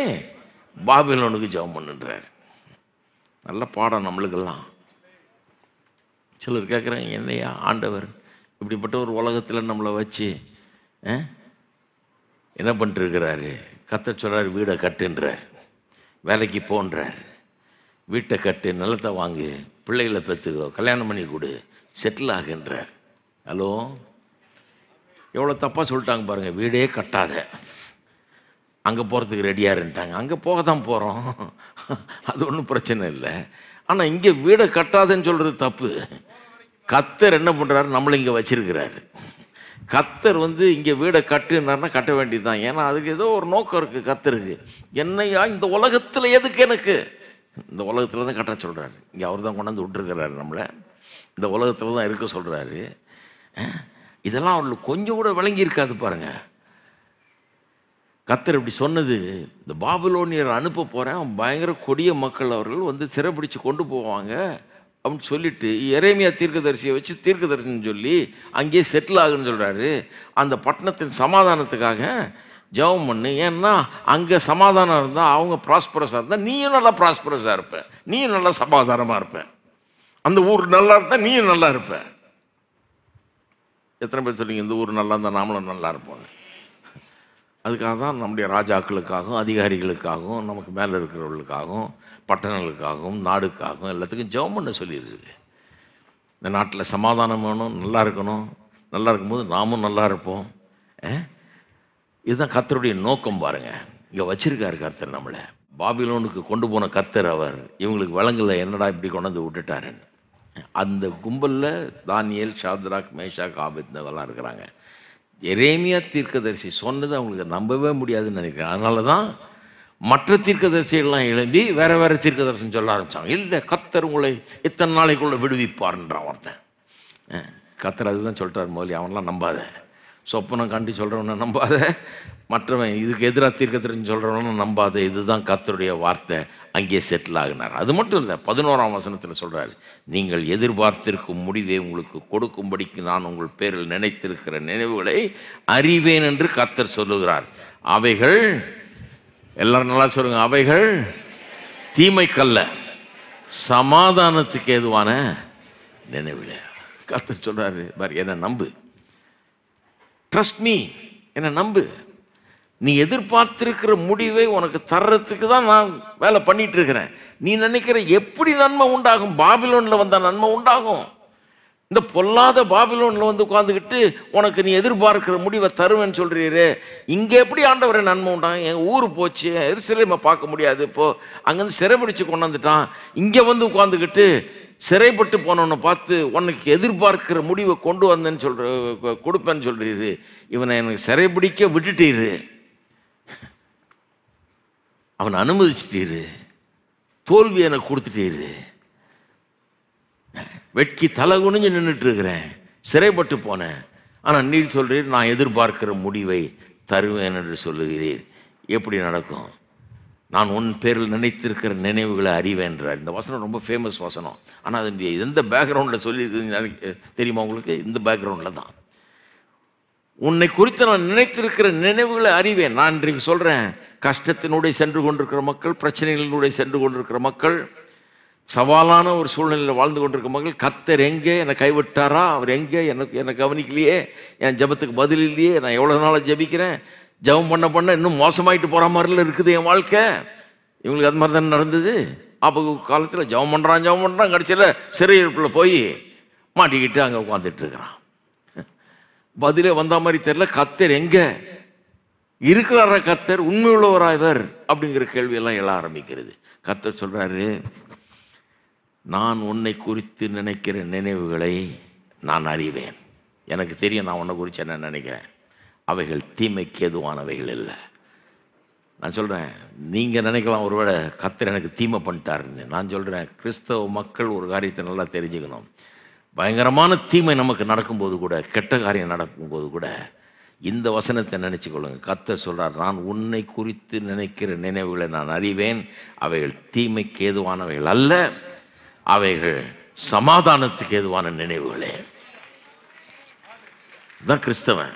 S1: பாபிலோனுக்கு ஜெபம் பண்ணுன்றார். நல்ல பாடம் நம்மளுக்கெல்லாம். சிலர் கேட்குறாங்க, என்னையா ஆண்டவர் இப்படிப்பட்ட ஒரு உலகத்தில் நம்மளை வச்சு என்ன பண்ணிட்டுருக்கிறாரு? கர்த்தர் சொல்கிறார், வீடை கட்டுன்றார், வேலைக்கு போன்றார், வீட்டை கட்டு, நிலத்தை வாங்கு, பிள்ளைகளை பெற்றுக்கோ, கல்யாணம் பண்ணி கொடு, செட்டில் ஆகுன்றார். ஹலோ, எவ்வளோ தப்பாக சொல்லிட்டாங்க பாருங்கள். வீடே கட்டாத, அங்கே போகிறதுக்கு ரெடியாக இருந்துட்டாங்க. அங்கே போக தான் போகிறோம், அது ஒன்றும் பிரச்சனை இல்லை. ஆனால் இங்கே வீடை கட்டாதுன்னு சொல்கிறது தப்பு. கர்த்தர் என்ன பண்ணுறாரு? நம்மளை இங்கே வச்சிருக்கிறாரு. கர்த்தர் வந்து இங்கே வீடை கட்டுனார்னா கட்ட வேண்டியது தான். ஏன்னா அதுக்கு ஏதோ ஒரு நோக்கம் இருக்குது கர்த்தருக்கு. என்னையா இந்த உலகத்தில் எதுக்கு எனக்கு? இந்த உலகத்தில் தான் கட்ட சொல்கிறாரு. இங்கே அவர் தான் கொண்டாந்து விட்டுருக்கிறாரு நம்மளை. இந்த உலகத்தில் தான் இருக்க சொல்கிறாரு. இதெல்லாம் அவர்களுக்கு கொஞ்சம் கூட விளங்கி இருக்காது பாருங்கள். கர்த்தர் இப்படி சொன்னது, இந்த பாபிலோனியர் அனுப்ப போகிறேன், பயங்கர கொடிய மக்கள் அவர்கள் வந்து சிறைப்பிடிச்சு கொண்டு போவாங்க அப்படின்னு சொல்லிட்டு எரேமியா தீர்க்கதரிசியை வச்சு தீர்க்கதரிசின்னு சொல்லி அங்கேயே செட்டில் ஆகுன்னு சொல்கிறாரு. அந்த பட்டணத்தின் சமாதானத்துக்காக ஜெபம் பண்ணு. ஏன்னா அங்கே சமாதானம் இருந்தால், அவங்க ப்ராஸ்பரஸாக இருந்தால் நீயும் நல்லா ப்ராஸ்பரஸாக இருப்ப, நீயும் நல்லா சமாதானமாக இருப்ப. அந்த ஊர் நல்லா இருந்தால் நீயும் நல்லா இருப்ப. எத்தனை பேர் சொல்லிங்க இந்த ஊர் நல்லா இருந்தால் நாமளும் நல்லா இருப்போங்க? அதுக்காக தான் நம்முடைய ராஜாக்களுக்காகவும் அதிகாரிகளுக்காகவும் நமக்கு மேலே இருக்கிறவர்களுக்காகவும் பட்டணங்களுக்காகவும் நாடுக்காகவும் எல்லாத்துக்கும் ஜெபம் பண்ண சொல்லியிருக்குது. இந்த நாட்டில் சமாதானம் வேணும், நல்லா இருக்கணும். நல்லா இருக்கும்போது நாமும் நல்லா இருப்போம். இதுதான் கர்த்தருடைய நோக்கம் பாருங்கள். இங்கே வச்சிருக்காரு கர்த்தர் நம்மளை. பாபிலோனுக்கு கொண்டு போன கர்த்தர் அவர். இவங்களுக்கு விளங்கலை என்னடா இப்படி கொண்டாந்து விட்டுட்டாருன்னு. அந்த கும்பலில் தானியேல், ஷாத்ராக், மேஷாக், ஆபேத்நேகோலாம் இருக்கிறாங்க. எரேமியா தீர்க்கதரிசி சொன்னது அவங்களுக்கு நம்பவே முடியாதுன்னு நினைக்கிறேன். அதனால தான் மற்ற தீர்க்கதரிசிகள்லாம் எழும்பி வேறு வேறு தீர்க்கதரிசனம் சொல்ல ஆரம்பித்தாங்க. இல்லை, கர்த்தர் உங்களை இத்தனை நாளைக்குள்ளே விடுவிப்பார்ன்றான் ஒருத்தன். கர்த்தர் அதுதான் சொல்லிட்டார் முதல்ல, அவன்லாம் நம்பாத. சொப்பனம் கண்டி சொல்கிறவனை நம்பாத, மற்றவன் இதுக்கு எதிராக தீர்க்கதரிசனம் சொல்கிறவனை நம்பாத. இதுதான் கர்த்தருடைய வார்த்தை. அங்கேயே செட்டில் ஆகினார். அது மட்டும் இல்லை, 11ஆம் வசனத்தில் சொல்கிறார், நீங்கள் எதிர்பார்த்திருக்கும் முடிவை உங்களுக்கு கொடுக்கும்படிக்கு நான் உங்கள் பேரில் நினைத்திருக்கிற நினைவுகளை அறிவேன் என்று கர்த்தர் சொல்லுகிறார். அவைகள், எல்லாரும் நல்லா சொல்லுங்க, அவைகள் தீமைக்கல்ல, சமாதானத்துக்கு ஏதுவான நினைவுல. கர்த்தர் சொல்கிறாரு, பாரு, என்னை நம்பு, ட்ரஸ்ட் மீ, என்னை நம்பு. நீ எதிர்பார்த்திருக்கிற முடிவை உனக்கு தர்றதுக்கு தான் நான் வேலை பண்ணிட்டு இருக்கிறேன். நீ நினைக்கிற எப்படி நன்மை உண்டாகும்? பாபிலோனில் வந்த நன்மை உண்டாகும். இந்த பொல்லாத பாபிலோனில் வந்து உட்காந்துக்கிட்டு உனக்கு நீ எதிர்பார்க்கிற முடிவை தருவேன்னு சொல்கிறீரு. இங்கே எப்படி ஆண்டவரை நன்மை உண்டாகும்? எங்கள் ஊர் போச்சு, எருசலேமை பார்க்க முடியாது, இப்போது அங்கேருந்து சிறைப்பிடிச்சு கொண்டாந்துட்டான். இங்கே வந்து உட்காந்துக்கிட்டு சிறைப்பட்டு போனவனை பார்த்து உனக்கு எதிர்பார்க்கிற முடிவை கொண்டு வந்தேன்னு கொடுப்பேன்னு சொல்கிறீரு. இவனை எனக்கு சிறைப்பிடிக்க விட்டுட்டீரு, அவனை அனுமதிச்சிட்டீரு, தோல்வி எனக்கு கொடுத்துட்டீரு, வெட்கி தலை குனிஞ்சு நின்றுட்டு இருக்கிறேன், சிறைப்பட்டு போனேன். ஆனால் நீர் சொல்கிறீர் நான் எதிர்பார்க்கிற முடிவை தருவேன் என்று சொல்லுகிறீர். எப்படி நடக்கும்? நான் உன் பேரில் நினைத்திருக்கிற நினைவுகளை அறிவேன்றார். இந்த வசனம் ரொம்ப ஃபேமஸ் வசனம். ஆனால் அது எந்த பேக்ரவுண்டில் சொல்லியிருக்குது தெரியுமா உங்களுக்கு? இந்த பேக்ரவுண்டில் தான். உன்னை குறித்து நான் நினைத்திருக்கிற நினைவுகளை அறிவேன். நான் இன்றைக்கு சொல்கிறேன், கஷ்டத்தினுடைய சென்று கொண்டிருக்கிற மக்கள், பிரச்சனைகளினுடைய சென்று கொண்டிருக்கிற மக்கள், சவாலான ஒரு சூழ்நிலையில் வாழ்ந்து கொண்டிருக்கிற மக்கள், கர்த்தர் எங்கே, என்னை கைவிட்டாரா, அவர் எங்கே, என்னை கவனிக்கலையே, என் ஜெபத்துக்கு பதில் இல்லையே, நான் எவ்வளோ நாளாக ஜெபிக்கிறேன், ஜெபம் பண்ண இன்னும் மோசமாயிட்டு போகிற மாதிரில இருக்குது என் வாழ்க்கை. இவங்களுக்கு அது மாதிரி தானே நடந்தது. அப்போ காலத்தில் ஜெபம் பண்ணுறான் கடைசியில் சிறையிருப்பில் போய் மாட்டிக்கிட்டு அங்கே உட்காந்துட்டு இருக்கிறான். பதிலே வந்த மாதிரி தெரியல. கர்த்தர் எங்கே இருக்கிறாரா? கர்த்தர் உண்மை உள்ளவராய்வர் அப்படிங்கிற கேள்வியெல்லாம் எழ ஆரம்பிக்கிறது. கர்த்தர் சொல்கிறாரு, நான் உன்னை குறித்து நினைக்கிற நினைவுகளை நான் அறிவேன். எனக்கு தெரியும் நான் உன்னை குறித்து என்ன நினைக்கிறேன். அவைகள் தீமைக்கு எதுவானவைகள் இல்லை. நான் சொல்கிறேன், நீங்கள் நினைக்கலாம் ஒருவேளை கர்த்தர் எனக்கு தீமை பண்ணிட்டாருன்னு. நான் சொல்கிறேன், கிறிஸ்தவ மக்கள் ஒரு காரியத்தை நல்லா தெரிஞ்சுக்கணும். பயங்கரமான தீமை நமக்கு நடக்கும்போது கூட, கெட்ட காரியம் நடக்கும்போது கூட இந்த வசனத்தை நினச்சிக்கொள்ளுங்க. கர்த்தர் சொல்கிறார், நான் உன்னை குறித்து நினைக்கிற நினைவுகளை நான் அறிவேன். அவைகள் தீமைக்கு ஏதுவானவைகள் அல்ல, அவைகள் சமாதானத்துக்கு ஏதுவான நினைவுகளே. தான் கிறிஸ்தவன்.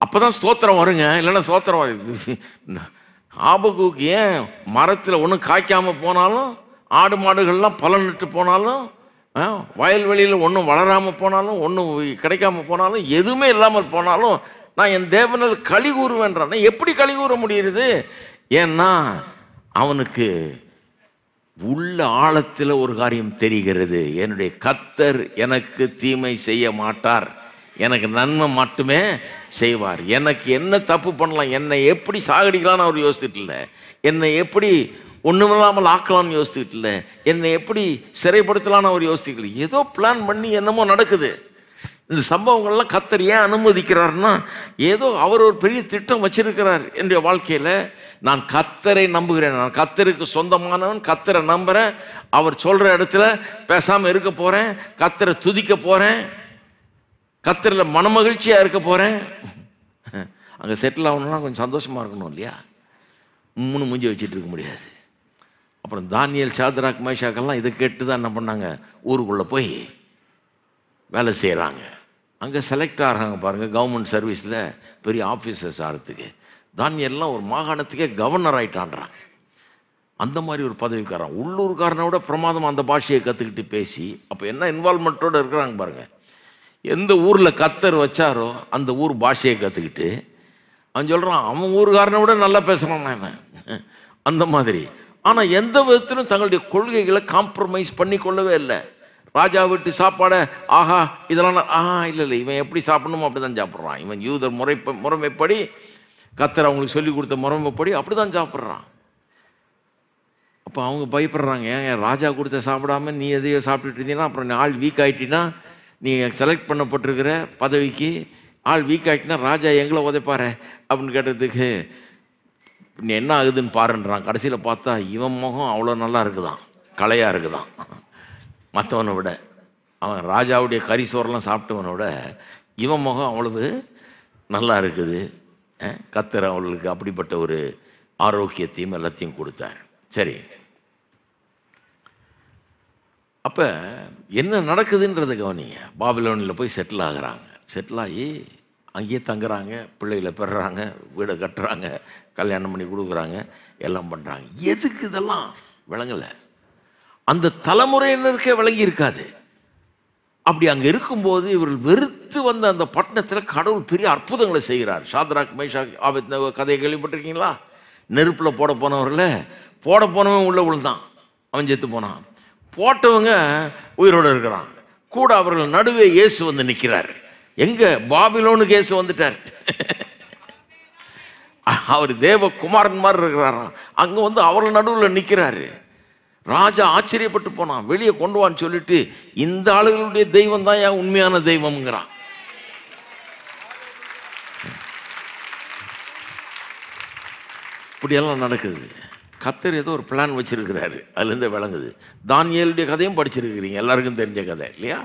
S1: அப்போதான் ஸ்தோத்திரம் வருங்க, இல்லைன்னா ஸ்தோத்திரம் வருது. ஆபகுக்கு ஏன் மரத்தில் ஒன்றும் காய்க்காமல் போனாலும், ஆடு மாடுகள்லாம் பலனிட்டு போனாலும், வயல்வெளியில் ஒன்றும் வளராமல் போனாலும், ஒன்றும் கிடைக்காம போனாலும், எதுவுமே இல்லாமல் போனாலும் நான் என் தேவனால் களி கூறுவேன்றான். எப்படி களி கூற முடியுது? ஏன்னா அவனுக்கு உள்ள ஆழத்தில் ஒரு காரியம் தெரிகிறது. என்னுடைய கர்த்தர் எனக்கு தீமை செய்ய மாட்டார், எனக்கு நன்மை மட்டுமே செய்வார். எனக்கு என்ன தப்பு பண்ணலாம், என்னை எப்படி சாகடிக்கலான்னு அவர் யோசிச்சுட்டு இல்லை, என்னை எப்படி ஒன்றுமில்லாமல் ஆக்கலாம்னு யோசிச்சுட்டு இல்லை, என்னை எப்படி சிறைப்படுத்தலான்னு அவர் யோசிக்கல. ஏதோ பிளான் பண்ணி என்னமோ நடக்குது. இந்த சம்பவங்கள்லாம் கர்த்தர் ஏன் அனுமதிக்கிறார்னா, ஏதோ அவர் ஒரு பெரிய திட்டம் வச்சிருக்கிறார் என்னுடைய வாழ்க்கையில். நான் கர்த்தரை நம்புகிறேன், நான் கர்த்தருக்கு சொந்தமானவன், கர்த்தரை நம்புகிறேன், அவர் சொல்கிற இடத்துல பேசாமல் இருக்க போகிறேன், கர்த்தரை துதிக்க போகிறேன், கர்த்தரில் மனமகிழ்ச்சியாக இருக்க போகிறேன். அங்கே செட்டில் ஆகணும்னா கொஞ்சம் சந்தோஷமாக இருக்கணும் இல்லையா? மூஞ்சி வச்சுட்டு இருக்க முடியாது. அப்புறம் தானியேல், சாத்ராக், மேஷாக்கெல்லாம் இதை கேட்டு தான் என்ன பண்ணாங்க, ஊருக்குள்ளே போய் வேலை செய்கிறாங்க. அங்கே செலக்ட் ஆகிறாங்க பாருங்கள், கவர்மெண்ட் சர்வீஸில் பெரிய ஆஃபீஸர்ஸ் ஆகிறதுக்கு. தானியேல்லாம் ஒரு மாகாணத்துக்கே கவர்னர் ஆகிட்டான்றாங்க. அந்த மாதிரி ஒரு பதவிக்காரன், உள்ளூர்காரனை விட பிரமாதம் அந்த பாஷையை கற்றுக்கிட்டு பேசி, அப்போ என்ன இன்வால்மெண்ட்டோடு இருக்கிறாங்க பாருங்கள். எந்த ஊரில் கர்த்தர் வச்சாரோ அந்த ஊர் பாஷையை கற்றுக்கிட்டு அவன் சொல்கிறான், அவன் ஊருக்காரனை விட நல்லா பேசுகிறான் அவன், அந்த மாதிரி. ஆனால் எந்த விதத்திலும் தங்களுடைய கொள்கைகளை காம்ப்ரமைஸ் பண்ணி கொள்ளவே இல்லை. ராஜா வீட்டு சாப்பாடை ஆஹா இதெல்லாம் இல்லை, இவன் எப்படி சாப்பிடணுமோ அப்படி தான் சாப்பிட்றான். இவன் யூதர் முறைமைப்படி, கர்த்தர் அவங்களுக்கு சொல்லி கொடுத்த முறைமைப்படி அப்படி தான் சாப்பிட்றான். அப்போ அவங்க பயப்படுறாங்க, ஏன் ராஜா கொடுத்த சாப்பிடாம நீ எதையோ சாப்பிட்டுட்டு இருந்தீங்கன்னா அப்புறம் நீ ஆள் வீக் ஆகிட்டினா, நீ செலக்ட் பண்ணப்பட்டிருக்கிற பதவிக்கு ஆள் வீக் ஆகிட்டினா ராஜா எங்களை உதைப்பாரு அப்படின்னு கேட்டதுக்கு நீ என்ன ஆகுதுன்னு பாருன்றான். கடைசியில் பார்த்தா இவன் முகம் அவ்வளோ நல்லா இருக்குதான், கலையாக இருக்குதான் மற்றவனை விட. அவன் ராஜாவுடைய கறி சோறெல்லாம் சாப்பிட்டவனை விட இவன் முகம் அவ்வளவு நல்லா இருக்குது. கர்த்தர் அவளுக்கு அப்படிப்பட்ட ஒரு ஆரோக்கியத்தையும் எல்லாத்தையும் கொடுத்தார். சரி, அப்போ என்ன நடக்குதுன்றதை கவனிங்க. பாபிலோனில் போய் செட்டில் ஆகுறாங்க. செட்டில் ஆகி அங்கேயே தங்குறாங்க, பிள்ளைகளை பெறுறாங்க, வீடை கட்டுறாங்க, கல்யாணம் பண்ணி கொடுக்குறாங்க, எல்லாம் பண்ணுறாங்க. எதுக்கு இதெல்லாம் விளங்கலை, அந்த தலைமுறையினருக்கே விளங்கி இருக்காது. அப்படி அங்கே இருக்கும்போது இவர்கள் வெறுத்து வந்த அந்த பட்டணத்தில் கடவுள் பெரிய அற்புதங்களை செய்கிறார். சாத்ராக், மேஷாக், ஆபேத்நேகோ கதையை கேள்விப்பட்டிருக்கீங்களா? நெருப்பில் போட போனவர்கள போட போனவன் உள்ள விழுந்தான், அவன் செத்து போனான். போட்டவங்க உயிரோடு இருக்கிறான். கூட அவர்கள் நடுவே இயேசு வந்து நிற்கிறார். எங்க பாபிலோனுக்கு இயேசு வந்துட்டார். அவர் தேவகுமாரன் மாதிரி இருக்கிறாராம். அங்கே வந்து அவர்கள் நடுவில் நிற்கிறாரு. ராஜா ஆச்சரியப்பட்டு போனான். வெளியே கொண்டு வான்னு சொல்லிட்டு, இந்த ஆளுகளுடைய தெய்வம் தான் ஏன் உண்மையான தெய்வம்ங்கிறான். இப்படியெல்லாம் நடக்குது. கர்த்தர் ஏதோ ஒரு பிளான் வச்சிருக்கிறாரு, அதுலேருந்து விளங்குது. தானியேலுடைய கதையும் படிச்சிருக்கிறீங்க, எல்லாருக்கும் தெரிஞ்ச கதை இல்லையா?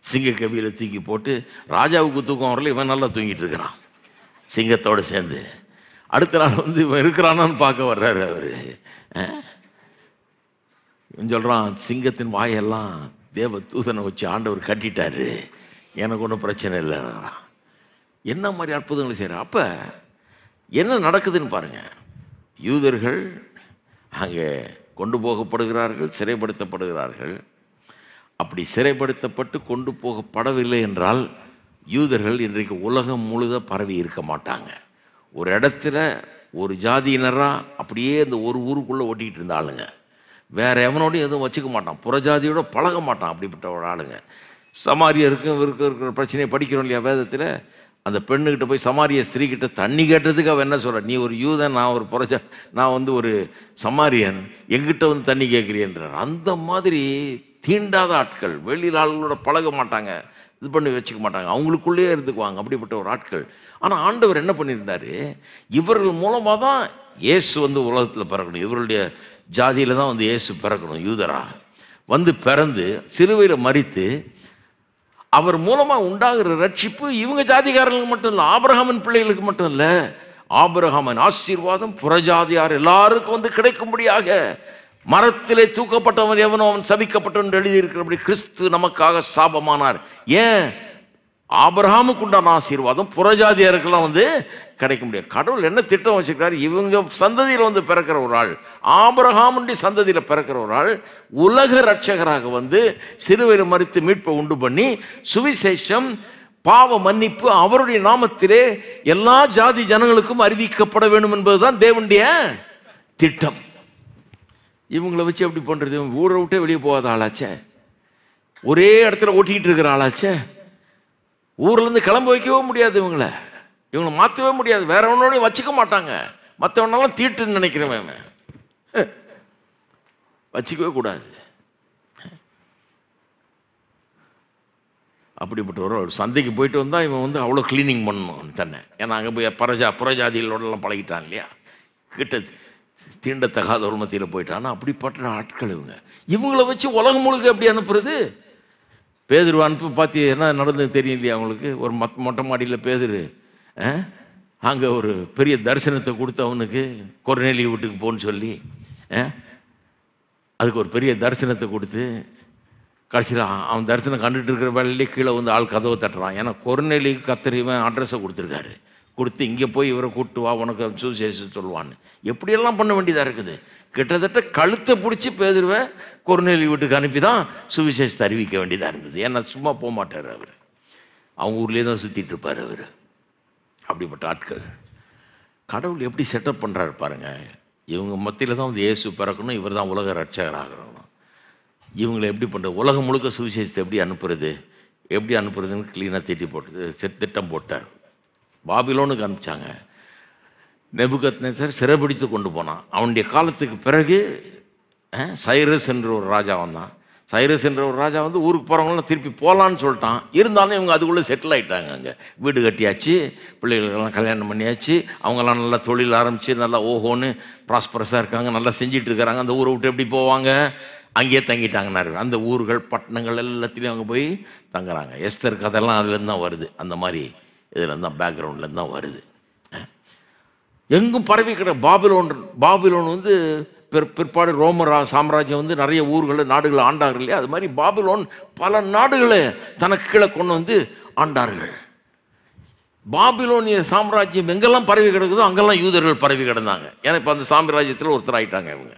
S1: சிங்க கவியில் தூக்கி போட்டு ராஜாவுக்கு தூக்கம் வரல, இவன் நல்லா தூங்கிட்டு இருக்கிறான் சிங்கத்தோடு சேர்ந்து. அடுத்த நாள் வந்து இவன் இருக்கிறானான்னு பார்க்க வர்றாரு. அவர் இவன் சொல்கிறான், சிங்கத்தின் வாயெல்லாம் தேவ தூதனை வச்சு ஆண்டவர் கட்டிட்டாரு, எனக்கு ஒன்றும் பிரச்சனை இல்லை. என்ன மாதிரி அற்புதங்களை செய்கிறார். அப்போ என்ன நடக்குதுன்னு பாருங்கள். யூதர்கள் அங்கே கொண்டு போகப்படுகிறார்கள், சிறைப்படுத்தப்படுகிறார்கள். அப்படி சிறைப்படுத்தப்பட்டு கொண்டு போகப்படவில்லை என்றால் யூதர்கள் இன்றைக்கு உலகம் முழுத பரவி இருக்க மாட்டாங்க. ஒரு இடத்துல ஒரு ஜாதியினராக அப்படியே அந்த ஒரு ஊருக்குள்ளே ஓட்டிகிட்டு இருந்த ஆளுங்க, வேறு எவனோடையும் எதுவும் வச்சுக்க மாட்டான், புறஜாதியோட பழக மாட்டான். அப்படிப்பட்ட ஒரு ஆளுங்க. சமாரியருக்கும் இவருக்கு இருக்கிற பிரச்சனையை படிக்கிறோம் இல்லையா வேதத்தில்? அந்த பெண்ணுக்கிட்ட போய் சமாரிய ஸ்திரீக்கிட்ட தண்ணி கேட்டதுக்கு அவன் என்ன சொல்கிறான், நீ ஒரு யூதன், நான் ஒரு நான் வந்து ஒரு சமாரியன், எங்கிட்ட வந்து தண்ணி கேட்குறேன்றார். அந்த மாதிரி தீண்டாத ஆட்கள், வெளியில் ஆட்களோட பழக மாட்டாங்க, இது பண்ணி வச்சுக்க மாட்டாங்க, அவங்களுக்குள்ளேயே இருந்துக்குவாங்க. அப்படிப்பட்ட ஒரு ஆட்கள். ஆனால் ஆண்டவர் என்ன பண்ணியிருந்தார், இவர்கள் மூலமாக தான் இயேசு வந்து உலகத்தில் பிறக்கணும், இவருடைய ஜாதியில் தான் வந்து இயேசு பிறக்கணும், யூதரா வந்து பிறந்து சிலுவையில் மரித்து அவர் மூலமாக உண்டாகிற ரட்சிப்பு இவங்க ஜாதிகாரர்களுக்கு மட்டும் இல்லை, ஆபிரகாமின் பிள்ளைகளுக்கு மட்டும் இல்லை, ஆபிரகாமின் ஆசீர்வாதம் புறஜாதியார் எல்லாருக்கும் வந்து கிடைக்கும்படியாக மரத்திலே தூக்கப்பட்டவன் எவனோ அவன் சபிக்கப்பட்டவன் எழுதியிருக்கிறபடி கிறிஸ்து நமக்காக சாபமானார். ஏன்? ஆபிரகாமுக்கு உண்டான ஆசீர்வாதம் புறஜாதியாருக்கெல்லாம் வந்து கிடைக்க முடியாது. கடவுள் என்ன திட்டம் வச்சுக்கிறார், இவங்க சந்ததியில் வந்து பிறக்கிற ஒரு ஆள், ஆபிரகாமுடைய சந்ததியில் பிறக்கிற ஒரு ஆள் உலக ரட்சகராக வந்து சிலுவையில் மரித்து மீட்பை உண்டு பண்ணி சுவிசேஷம், பாவ மன்னிப்பு அவருடைய நாமத்திலே எல்லா ஜாதி ஜனங்களுக்கும் அறிவிக்கப்பட வேண்டும் என்பதுதான் தேவனுடைய திட்டம். இவங்களை வச்சு எப்படி பண்ணுறது? ஊரை விட்டே வெளியே போகாத ஆளாச்சே, ஒரே இடத்துல ஓட்டிக்கிட்டு இருக்கிற ஆளாச்சே, ஊர்லேருந்து கிளம்ப வைக்கவே முடியாது, இவங்களை மாற்றவே முடியாது, வேற ஒன்னோடையும் வச்சுக்க மாட்டாங்க. மற்றவனெல்லாம் தீட்டுன்னு நினைக்கிறவன் வச்சுக்கவே கூடாது. அப்படிப்பட்ட ஒரு சந்தைக்கு போயிட்டு வந்தால் இவன் வந்து அவ்வளோ க்ளீனிங் பண்ணணும் தன்னை. ஏன்னா அங்கே போய் புறஜாதிகளோடலாம் பழகிட்டான் இல்லையா, கிட்ட தீண்டத்தகாத ஒரு மத்தியில் போயிட்டான். அப்படிப்பட்ட ஆட்கள் இவங்களை வச்சு உலகம் முழுக்க எப்படி அனுப்புறது? பேதுரு அனுப்பி பார்த்து என்ன நடந்தது தெரியும் இல்லையா அவங்களுக்கு? ஒரு மொட்டை மாடியில் பேதுரு அங்கே ஒரு பெரிய தரிசனத்தை கொடுத்து அவனுக்கு கொர்நேலிய வீட்டுக்கு போன்னு சொல்லி அதுக்கு ஒரு பெரிய தரிசனத்தை கொடுத்து கடைசியில் அவன் தரிசனம் கண்டுட்டு இருக்கிற வேலையிலே கீழே வந்து ஆள் கதவை தட்டுறான். ஏன்னா கொர்நேலிக்கு கத்தறிவன் அட்ரஸை கொடுத்துருக்காரு. கொடுத்து இங்கே போய் இவரை கூப்பிட்டு வா உனக்கு சுவிசேஷம் சொல்லுவான்னு. எப்படியெல்லாம் பண்ண வேண்டியதாக இருக்குது. கிட்டத்தட்ட கழுத்தை பிடிச்சி பேதுருவை கொர்நேலி வீட்டுக்கு அனுப்பி தான் சுவிசேஷத்தை அறிவிக்க வேண்டியதாக இருந்தது. ஏன்னா சும்மா போக மாட்டார் அவர், அவங்க ஊர்லேயே தான் சுற்றிட்டு இருப்பார் அவர். அப்படிப்பட்ட ஆட்கள் கடவுள் எப்படி செட்டப் பண்ணுறாரு பாருங்கள். இவங்க மத்தியில் தான் வந்து இயேசு பிறக்கணும், இவர் தான் உலக ரட்சகராகணும். இவங்களை எப்படி பண்ணுறது? உலகம் முழுக்க சுவிசேஷத்தை எப்படி அனுப்புறதுன்னு க்ளீனாக திட்டம் போட்டார். பாபிலோனுக்கு அனுப்பிச்சாங்க. நெபுகத்நேசர் சிறைபிடித்து கொண்டு போனான். அவனுடைய காலத்துக்கு பிறகு சைரஸ் என்ற ஒரு ராஜா வந்தான். சைரஸ் என்ற ஒரு ராஜா வந்து ஊருக்கு போகிறவங்களாம் திருப்பி போகலான்னு சொல்லிட்டான். இருந்தாலும் இவங்க அதுக்குள்ளே செட்டில் ஆகிட்டாங்க. அங்கே வீடு கட்டியாச்சு, பிள்ளைகளுக்கெல்லாம் கல்யாணம் பண்ணியாச்சு, அவங்கெல்லாம் நல்லா தொழில் ஆரம்பித்து நல்லா ஓஹோன்னு ப்ராஸ்பரஸாக இருக்காங்க, நல்லா செஞ்சிட்டு இருக்கிறாங்க. அந்த ஊரை விட்டு எப்படி போவாங்க? அங்கேயே தங்கிட்டாங்கன்னாரு. அந்த ஊர்கள் பட்டணங்கள் எல்லாத்துலேயும் அவங்க போய் தங்குறாங்க. எஸ்தர் கதையெல்லாம் அதுலேருந்து தான் வருது. அந்த மாதிரி இதில் தான் பேக்ரவுண்ட்லேருந்து தான் வருது. எங்கும் பரவி கிட பாபிலோன் வந்து பிற்பாடு ரோம சாம்ராஜ்யம் வந்து நிறைய ஊர்களை நாடுகளை ஆண்டார்கள் இல்லையா? அது மாதிரி பாபிலோன் பல நாடுகளை தனக்கு கீழே கொண்டு வந்து ஆண்டார்கள். பாபிலோனிய சாம்ராஜ்யம் எங்கெல்லாம் பரவி கிடக்குதோ அங்கெல்லாம் யூதர்கள் பரவி கிடந்தாங்க. ஏன்னா இப்போ அந்த சாம்ராஜ்யத்தில் ஒருத்தர் ஆகிட்டாங்க. இவங்க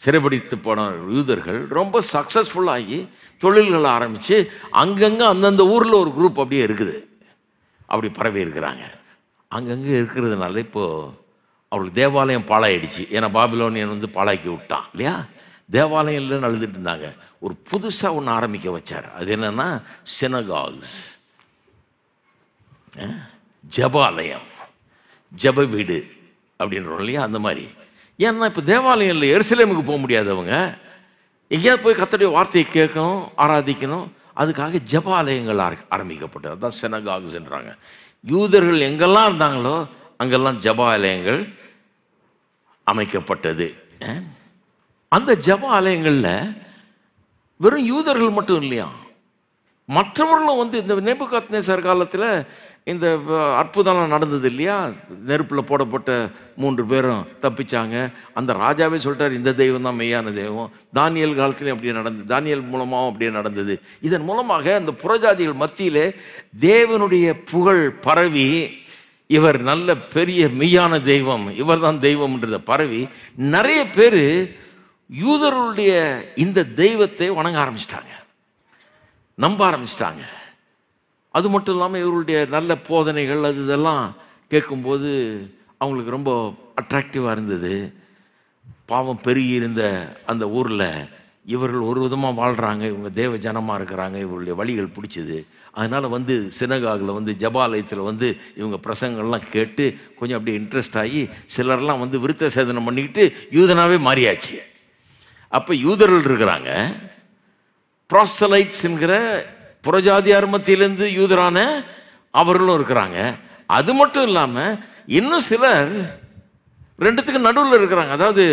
S1: சிறைபிடித்து போன யூதர்கள் ரொம்ப சக்ஸஸ்ஃபுல்லாகி தொழில்களை ஆரம்பித்து அங்கங்கே அந்தந்த ஊரில் ஒரு குரூப் அப்படியே இருக்குது. அப்படி பரவி இருக்கிறாங்க. அங்கங்கே இருக்கிறதுனால இப்போது அவளுக்கு தேவாலயம் பாழாயிடுச்சு. ஏன்னா பாபிலோனியன் வந்து பாழாக்கி விட்டான் இல்லையா? தேவாலயம் இல்லைன்னு அழுதுட்டு இருந்தாங்க. ஒரு புதுசாக ஒன்று ஆரம்பிக்க வச்சார். அது என்னென்னா சினகாக்ஸ், ஜபாலயம், ஜப வீடு அப்படின்றோம் இல்லையா? அந்த மாதிரி. ஏன்னா இப்போ தேவாலயம் இல்லை, எருசலேமுக்கு போக முடியாதவங்க எங்கேயாவது போய் கர்த்தருடைய வார்த்தையை கேட்கணும், ஆராதிக்கணும். அதுக்காக ஜபாலயங்கள் ஆரம்பிக்கப்பட்டது. அதுதான் சினகாக்ஸ்ன்றாங்க. யூதர்கள் எங்கெல்லாம் இருந்தாங்களோ அங்கெல்லாம் ஜபாலயங்கள் அமைக்கப்பட்டது. அந்த ஜபாலயங்களில் வெறும் யூதர்கள் மட்டும் இல்லையா, மற்றவர்களும் வந்து இந்த நேபுகாத்நேசர் காலத்தில் இந்த அற்புதம் நடந்தது இல்லையா? நெருப்பில் போடப்பட்ட 3 பேரும் தப்பிச்சாங்க. அந்த ராஜாவே சொல்லிட்டார் இந்த தெய்வம் தான் மெய்யான தெய்வம். தானியல் காலத்துலேயும் அப்படியே நடந்தது, தானியல் மூலமாகவும் அப்படியே நடந்தது. இதன் மூலமாக அந்த புறஜாதிகள் மத்தியிலே தேவனுடைய புகழ் பரவி, இவர் நல்ல பெரிய மெய்யான தெய்வம், இவர் தான் தெய்வம்ன்றத பரவி நிறைய பேர் யூதர்களுடைய இந்த தெய்வத்தை வணங்க ஆரம்பிச்சிட்டாங்க, நம்ப ஆரம்பிச்சிட்டாங்க. அது மட்டும் இல்லாமல் இவருடைய நல்ல போதனைகள் அது இதெல்லாம் கேட்கும்போது அவங்களுக்கு ரொம்ப அட்ராக்டிவாக இருந்தது. பாவம் பெருகி இருந்த அந்த ஊரில் இவர்கள் ஒரு விதமாக வாழ்கிறாங்க, இவங்க தேவ ஜனமாக இருக்கிறாங்க, இவருடைய வழிகள் பிடிச்சிது. அதனால் வந்து சினகாகில் வந்து ஜபாலயத்தில் வந்து இவங்க பிரசங்கள்லாம் கேட்டு கொஞ்சம் அப்படியே இன்ட்ரெஸ்ட் ஆகி சிலர்லாம் வந்து விருத்த சேதனம் பண்ணிக்கிட்டு யூதனாகவே மாறியாச்சு. அப்போ யூதர்கள் இருக்கிறாங்க, ப்ராசலைட்ஸுங்கிற புறஜாதியார் மத்தியிலேருந்து யூதரான அவர்களும் இருக்கிறாங்க. அது மட்டும் இல்லாமல் இன்னும் சிலர் ரெண்டுத்துக்கு நடுவில் இருக்கிறாங்க. அதாவது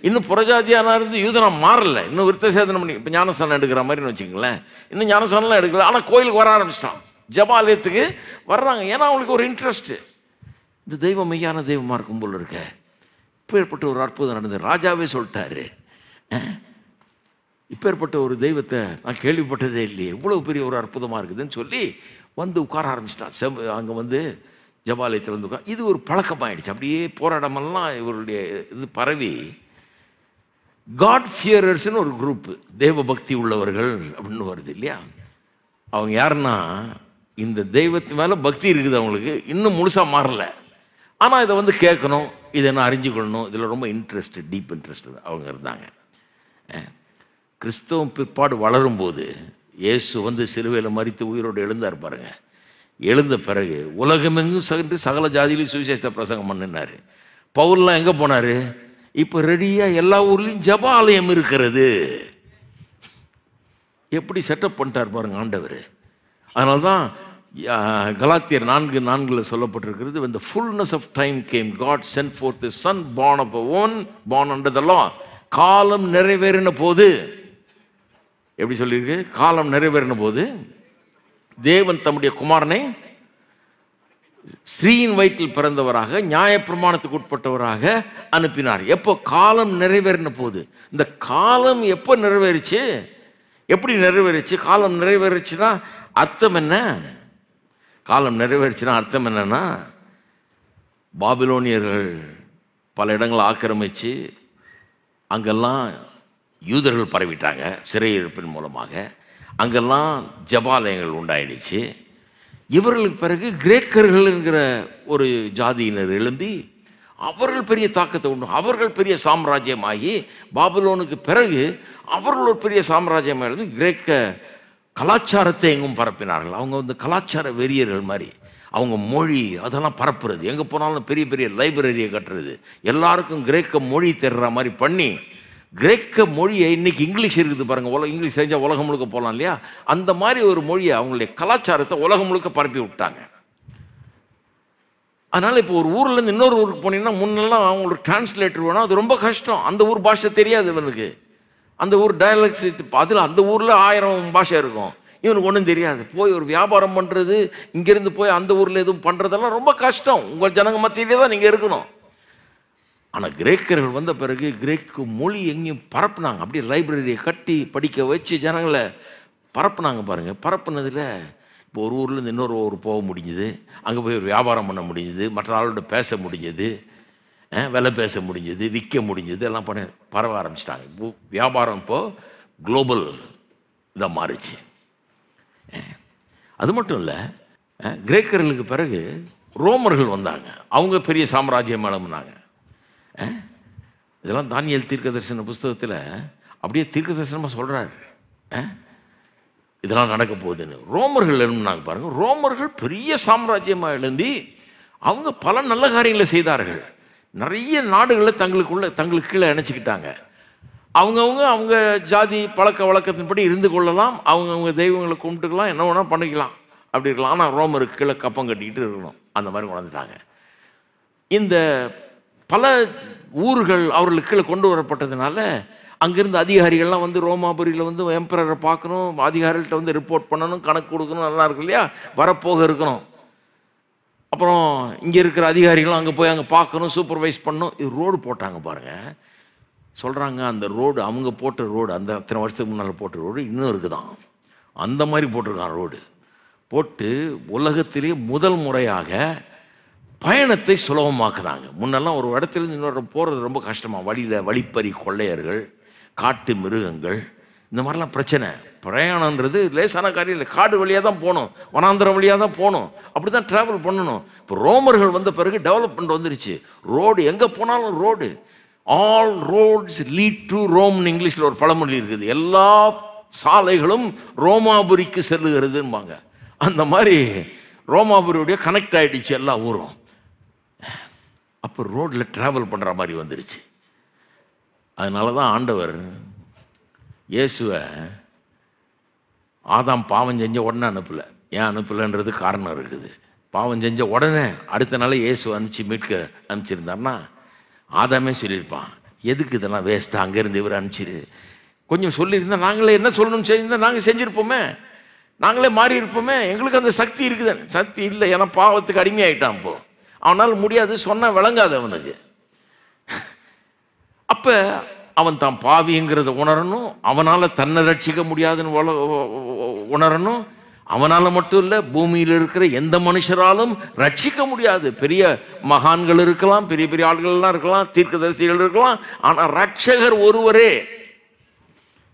S1: இன்னும் புறஜாதியானா இருந்து யூதனா மாறல, இன்னும் விருத்த சேதனம் பண்ணி இப்போ ஞானஸ்தானம் எடுக்கிற மாதிரின்னு வச்சுங்களேன். இன்னும் ஞானஸ்தானம்லாம் எடுக்கல, ஆனால் கோயிலுக்கு வர ஆரம்பிச்சிட்டான், ஜபாலயத்துக்கு வர்றாங்க. ஏன்னா அவங்களுக்கு ஒரு இன்ட்ரெஸ்ட்டு, இந்த தெய்வம் மெய்யான தெய்வமாக இருக்கும் போல் இருக்க. இப்போ ஏற்பட்ட ஒரு அற்புதம் நடந்தது. ராஜாவே சொல்லிட்டாரு, இப்போ ஏற்பட்ட ஒரு தெய்வத்தை நான் கேள்விப்பட்டதே இல்லையே, இவ்வளோ பெரிய ஒரு அற்புதமாக இருக்குதுன்னு சொல்லி வந்து உட்கார ஆரம்பிச்சிட்டான். அங்கே வந்து ஜபாலயத்தில் வந்து உட்கார். இது ஒரு பழக்கமாகிடுச்சு. அப்படியே போராட்டமெல்லாம் இவருடைய இது பரவி காட் ஃபியரர்ஸ்னு ஒரு குரூப்பு, தேவ பக்தி உள்ளவர்கள் அப்படின்னு வருது இல்லையா? அவங்க யாருன்னா இந்த தெய்வத்து மேலே பக்தி இருக்குது அவங்களுக்கு, இன்னும் முழுசாக மாறல, ஆனால் இதை வந்து கேட்கணும், இதை என்ன அறிஞ்சிக்கொள்ளணும், இதில் ரொம்ப இன்ட்ரெஸ்ட், டீப் இன்ட்ரெஸ்ட் அவங்க இருந்தாங்க. கிறிஸ்தவம் பிற்பாடு வளரும்போது இயேசு வந்து சிலுவையில் மரித்து உயிரோடு எழுந்தார் பாருங்க. எழுந்த பிறகு உலகமெங்கும் சென்று சகல ஜாதியிலையும் சுவிசேஷ பிரசங்கம் பண்ணினார். பவுல்லாம் எங்கே போனார்? இப்போ ரெடியாக எல்லா ஊர்லேயும் ஜபாலயம் இருக்கிறது. எப்படி செட்டப் பண்ணிட்டார் பாருங்க ஆண்டவர். அதனால தான் கலாத்தியர் 4:4 சொல்லப்பட்டிருக்கிறது, when the fullness of time came, God sent forth his son, born of a woman, born under the law. காலம் நிறைவேறின போது, எப்படி சொல்லியிருக்கு? காலம் நிறைவேறின போது தேவன் தம்முடைய குமாரனை ஸ்ரீயின் வயிற்றில் பிறந்தவராக நியாயப்பிரமாணத்துக்கு உட்பட்டவராக அனுப்பினார். எப்போ? காலம் நிறைவேறின போது. இந்த காலம் எப்போ நிறைவேறிச்சு? எப்படி நிறைவேறிச்சு? காலம் நிறைவேறிச்சுன்னா அர்த்தம் என்ன? காலம் நிறைவேறிச்சுன்னா அர்த்தம் என்னன்னா, பாபிலோனியர்கள் பல இடங்களை ஆக்கிரமித்து அங்கெல்லாம் யூதர்கள் பரவிட்டாங்க சிறையிருப்பின் மூலமாக. அங்கெல்லாம் ஜபாலயங்கள் உண்டாயிடுச்சு. இவர்களுக்கு பிறகு கிரேக்கர்கள் என்கிற ஒரு ஜாதியினர் எழும்பி அவர்கள் பெரிய தாக்கத்தை உண்டு, அவர்கள் பெரிய சாம்ராஜ்யமாகி, பாபிலோனுக்கு பிறகு அவர்கள் ஒரு பெரிய சாம்ராஜ்யமாக எழுதி கிரேக்க கலாச்சாரத்தை எங்கும் பரப்பினார்கள். அவங்க வந்து கலாச்சார வெறியர்கள் மாதிரி. அவங்க மொழி அதெல்லாம் பரப்புறது, எங்கே போனாலும் பெரிய பெரிய லைப்ரரியை கட்டுறது, எல்லாருக்கும் கிரேக்க மொழி தெரிகிற மாதிரி பண்ணி, கிரேக்க மொழியை இன்றைக்கி இங்கிலீஷ் இருக்குது பாருங்கள், இங்கிலீஷ் தெரிஞ்சால் உலகம் முழுக்க போகலாம் இல்லையா, அந்த மாதிரி ஒரு மொழியை அவங்களுடைய கலாச்சாரத்தை உலகம் முழுக்க பரப்பி விட்டாங்க. அதனால் இப்போ ஒரு ஊர்லேருந்து இன்னொரு ஊருக்கு போனீங்கன்னா முன்னெல்லாம் அவங்களுக்கு டிரான்ஸ்லேட்டர் வேணும், அது ரொம்ப கஷ்டம். அந்த ஊர் பாஷை தெரியாது இவனுக்கு, அந்த ஊர் டயலக்ட்ஸ், அதில் அந்த ஊரில் 1000 பாஷை இருக்கும், இவனுக்கு ஒன்றும் தெரியாது. போய் ஒரு வியாபாரம் பண்ணுறது, இங்கேருந்து போய் அந்த ஊரில் எதுவும் பண்ணுறதெல்லாம் ரொம்ப கஷ்டம். உங்கள் ஜனங்க மத்தியிலே தான் நீங்கள் இருக்கணும். ஆனால் கிரேக்கர்கள் வந்த பிறகு கிரேக்கு மொழி எங்கேயும் பரப்புனாங்க. அப்படியே லைப்ரரியை கட்டி படிக்க வச்சு ஜனங்களை பரப்புனாங்க பாருங்கள். பரப்புனதில் இப்போ ஒரு ஊர்லேருந்து இன்னொரு ஊர் போக முடிஞ்சுது, அங்கே போய் ஒரு வியாபாரம் பண்ண முடிஞ்சுது, மற்ற ஆளோட பேச முடிஞ்சது, விலை பேச முடிஞ்சது, விற்க முடிஞ்சது, எல்லாம் பரவ ஆரம்பிச்சிட்டாங்க. இப்போ வியாபாரம் இப்போது குளோபல் இதாக மாறிச்சு. அது மட்டும் இல்லை, கிரேக்கர்களுக்கு பிறகு ரோமர்கள் வந்தாங்க. அவங்க பெரிய சாம்ராஜ்யம் மேலம்னாங்க. இதெல்லாம் தானியேல் தீர்க்க தரிசன புஸ்தகத்தில் அப்படியே தீர்க்க தரிசனமாக சொல்கிறாரு, இதெல்லாம் நடக்க போகுதுன்னு. ரோமர்கள் எழுந்தாங்க பாருங்கள். ரோமர்கள் பெரிய சாம்ராஜ்யமாக எழும்பி அவங்க பல நல்ல காரியங்களை செய்தார்கள். நிறைய நாடுகளை தங்களுக்கு கீழே இணைச்சிக்கிட்டாங்க. அவங்க ஜாதி பழக்க வழக்கத்தின்படி இருந்து கொள்ளலாம், அவங்கவுங்க தெய்வங்களை கும்பிட்டுக்கலாம், என்ன வேணால் பண்ணிக்கலாம், அப்படி இருக்கலாம். ஆனால் ரோமருக்கு கீழே கப்பம் கட்டிக்கிட்டு இருக்கணும், அந்த மாதிரி கொண்டாந்துட்டாங்க. இந்த பல ஊர்கள் அவர்களுக்கு கீழே கொண்டு வரப்பட்டதுனால அங்கேருந்து அதிகாரிகள்லாம் வந்து ரோமாபுரியில் வந்து எம்பரரை பார்க்கணும், அதிகாரிகள்கிட்ட வந்து ரிப்போர்ட் பண்ணணும், கணக்கு கொடுக்கணும், நல்லா இருக்கு இல்லையா, வரப்போக இருக்கணும். அப்புறம் இங்கே இருக்கிற அதிகாரிகளும் அங்கே போய் அங்கே பார்க்கணும், சூப்பர்வைஸ் பண்ணணும். இது ரோடு போட்டாங்க பாருங்கள். சொல்கிறாங்க அந்த ரோடு அவங்க போட்ட ரோடு, அந்த அத்தனை வருஷத்துக்கு முன்னால் போட்ட ரோடு இன்னும் இருக்குதான். அந்த மாதிரி போட்டிருக்கான் ரோடு. போட்டு உலகத்திலே முதல் முறையாக பயணத்தை சுலபமாக்குறாங்க. முன்னெல்லாம் ஒரு இடத்துலேருந்து இன்னொரு போகிறது ரொம்ப கஷ்டமாக, வழியில் வழிப்பறி கொள்ளையர்கள், காட்டு மிருகங்கள், இந்த மாதிரிலாம் பிரச்சனை. பிரயாணன்றது லேசான காரியம் இல்லை. காடு வழியாக தான் போகணும், வனாந்திரம் வழியாக தான் போகணும், அப்படி தான் ட்ராவல் பண்ணணும். இப்போ ரோமர்கள் வந்த பிறகு டெவலப்மெண்ட் வந்துருச்சு. ரோடு எங்கே போனாலும் road. All roads lead to ரோம்னு இங்கிலீஷில் ஒரு பழமொழி இருக்குது. எல்லா சாலைகளும் ரோமாபுரிக்கு செல்லுகிறதும்பாங்க. அந்த மாதிரி ரோமாபுரியுடைய கனெக்ட் ஆகிடுச்சு எல்லா ஊரும். அப்போ ரோட்டில் ட்ராவல் பண்ணுற மாதிரி வந்துருச்சு. அதனால தான் ஆண்டவர் இயேசுவை ஆதாம் பாவம் செஞ்ச உடனே அனுப்பலை. ஏன் அனுப்பலைன்றது காரணம் இருக்குது. பாவம் செஞ்ச உடனே அடுத்த நாள் இயேசு அனுப்பிச்சிருந்தார்னா ஆதாமே சொல்லியிருப்பான், எதுக்கு இதெல்லாம் வேஸ்ட்டாக அங்கேருந்து இவர் அனுப்பிச்சிரு. கொஞ்சம் சொல்லியிருந்தால் நாங்களே என்ன சொல்லணும்னு செஞ்சிருந்தால் நாங்கள் செஞ்சுருப்போமே, நாங்களே மாறி இருப்போமே. எங்களுக்கு அந்த சக்தி இருக்குது. சக்தி இல்லை, ஏன்னா பாவத்துக்கு அடிமையாயிட்டான். இப்போது அவனால் முடியாது, சொன்னால் விளங்காது அவனுக்கு. அப்போ அவன் தான் பாவிங்கிறத உணரணும், அவனால் தன்னை ரட்சிக்க முடியாதுன்னு உணரணும். அவனால் மட்டும் இல்லை, பூமியில் இருக்கிற எந்த மனுஷராலும் ரட்சிக்க முடியாது. பெரிய மகான்கள் இருக்கலாம், பெரிய பெரிய ஆள்கள்லாம் இருக்கலாம், தீர்க்கதரிசிகள் இருக்கலாம், ஆனால் ரட்சகர் ஒருவரே,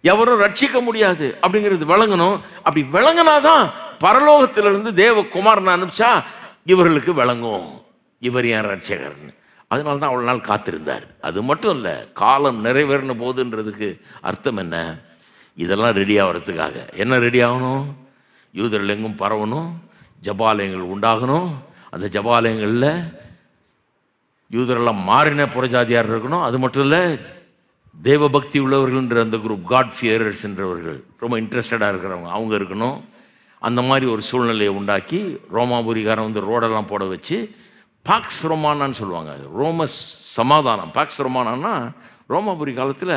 S1: எவரும் ரட்சிக்க முடியாது அப்படிங்கிறது விளங்கணும். அப்படி விளங்கினாதான் பரலோகத்திலிருந்து தேவகுமாரனை அனுப்பிச்சா இவர்களுக்கு விளங்கும், இவர் ஏன் ரட்சகர்னு. அதனால தான் அவ்வளோ நாள் காத்திருந்தார். அது மட்டும் இல்லை, காலம் நிறைவேறின போதுன்றதுக்கு அர்த்தம் என்ன? இதெல்லாம் ரெடி ஆகிறதுக்காக. என்ன ரெடி ஆகணும்? யூதர்கள் எங்கும் பரவணும், ஜபாலயங்கள் உண்டாகணும், அந்த ஜபாலயங்களில் யூதரெல்லாம் மாறின புறஜாதியார் இருக்கணும். அது மட்டும் இல்லை, தேவபக்தி உள்ளவர்கள்ன்ற அந்த குரூப், காட் ஃபியரர்ஸ் என்றவர்கள், ரொம்ப இன்ட்ரெஸ்டடாக இருக்கிறவங்க, அவங்க இருக்கணும். அந்த மாதிரி ஒரு சூழ்நிலையை உண்டாக்கி ரோமாபுரிகாரன் வந்து ரோடெல்லாம் போட வச்சு பாக்ஸ் ரொமானான்னு சொல்லுவாங்க. ரோமஸ் சமாதானம். பாக்ஸ் ரொமானான்னா ரோமாபுரி காலத்தில்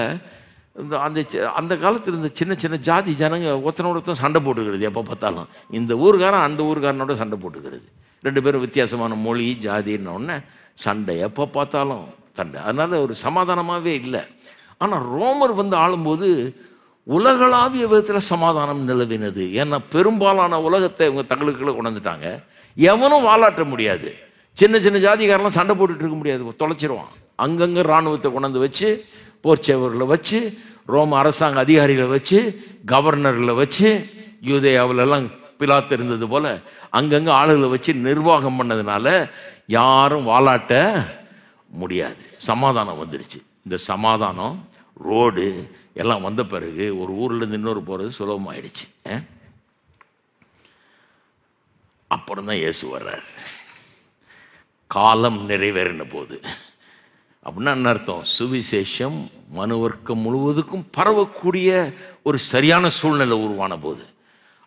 S1: அந்த காலத்தில் இருந்த சின்ன சின்ன ஜாதி ஜனங்க ஒருத்தனோட சண்டை போட்டுக்கிறது. எப்போ பார்த்தாலும் இந்த ஊருக்காரன் அந்த ஊருக்காரனோட சண்டை போட்டுக்கிறது. 2 பேரும் வித்தியாசமான மொழி ஜாதின்னொன்னே சண்டை, எப்போ பார்த்தாலும் சண்டை. அதனால் ஒரு சமாதானமாகவே இல்லை. ஆனால் ரோமர் வந்து ஆளும்போது உலகளாவிய விதத்தில் சமாதானம் நிலவினது. ஏன்னா பெரும்பாலான உலகத்தை இவங்க தங்களுக்குள்ளே கொண்டு வந்துட்டாங்க. எவனும் வாலாட்ட முடியாது. சின்ன சின்ன ஜாதிகாரெலாம் சண்டை போட்டுட்டு இருக்க முடியாது, தொலைச்சிருவான். அங்கங்கே இராணுவத்தை கொண்டாந்து வச்சு, போர்ச்சேவர்களை வச்சு, ரோம அரசாங்க அதிகாரிகளை வச்சு, கவர்னர்களை வச்சு, யூதேயாவிலெல்லாம் பிலாத்து இருந்தது போல் அங்கங்கே ஆளுகளை வச்சு நிர்வாகம் பண்ணதுனால யாரும் வாலாட்ட முடியாது. சமாதானம் வந்துருச்சு. இந்த சமாதானம், ரோடு எல்லாம் வந்த பிறகு ஒரு ஊர்லேருந்து இன்னொரு போகிறது சுலபமாயிடுச்சு. அப்புறம் தான் இயேசு வர்றார். காலம் நிறைவேறின போது அப்படின்னா என்ன அர்த்தம்? சுவிசேஷம் மனுவர்க்கம் முழுவதுக்கும் பரவக்கூடிய ஒரு சரியான சூழ்நிலை உருவான போது,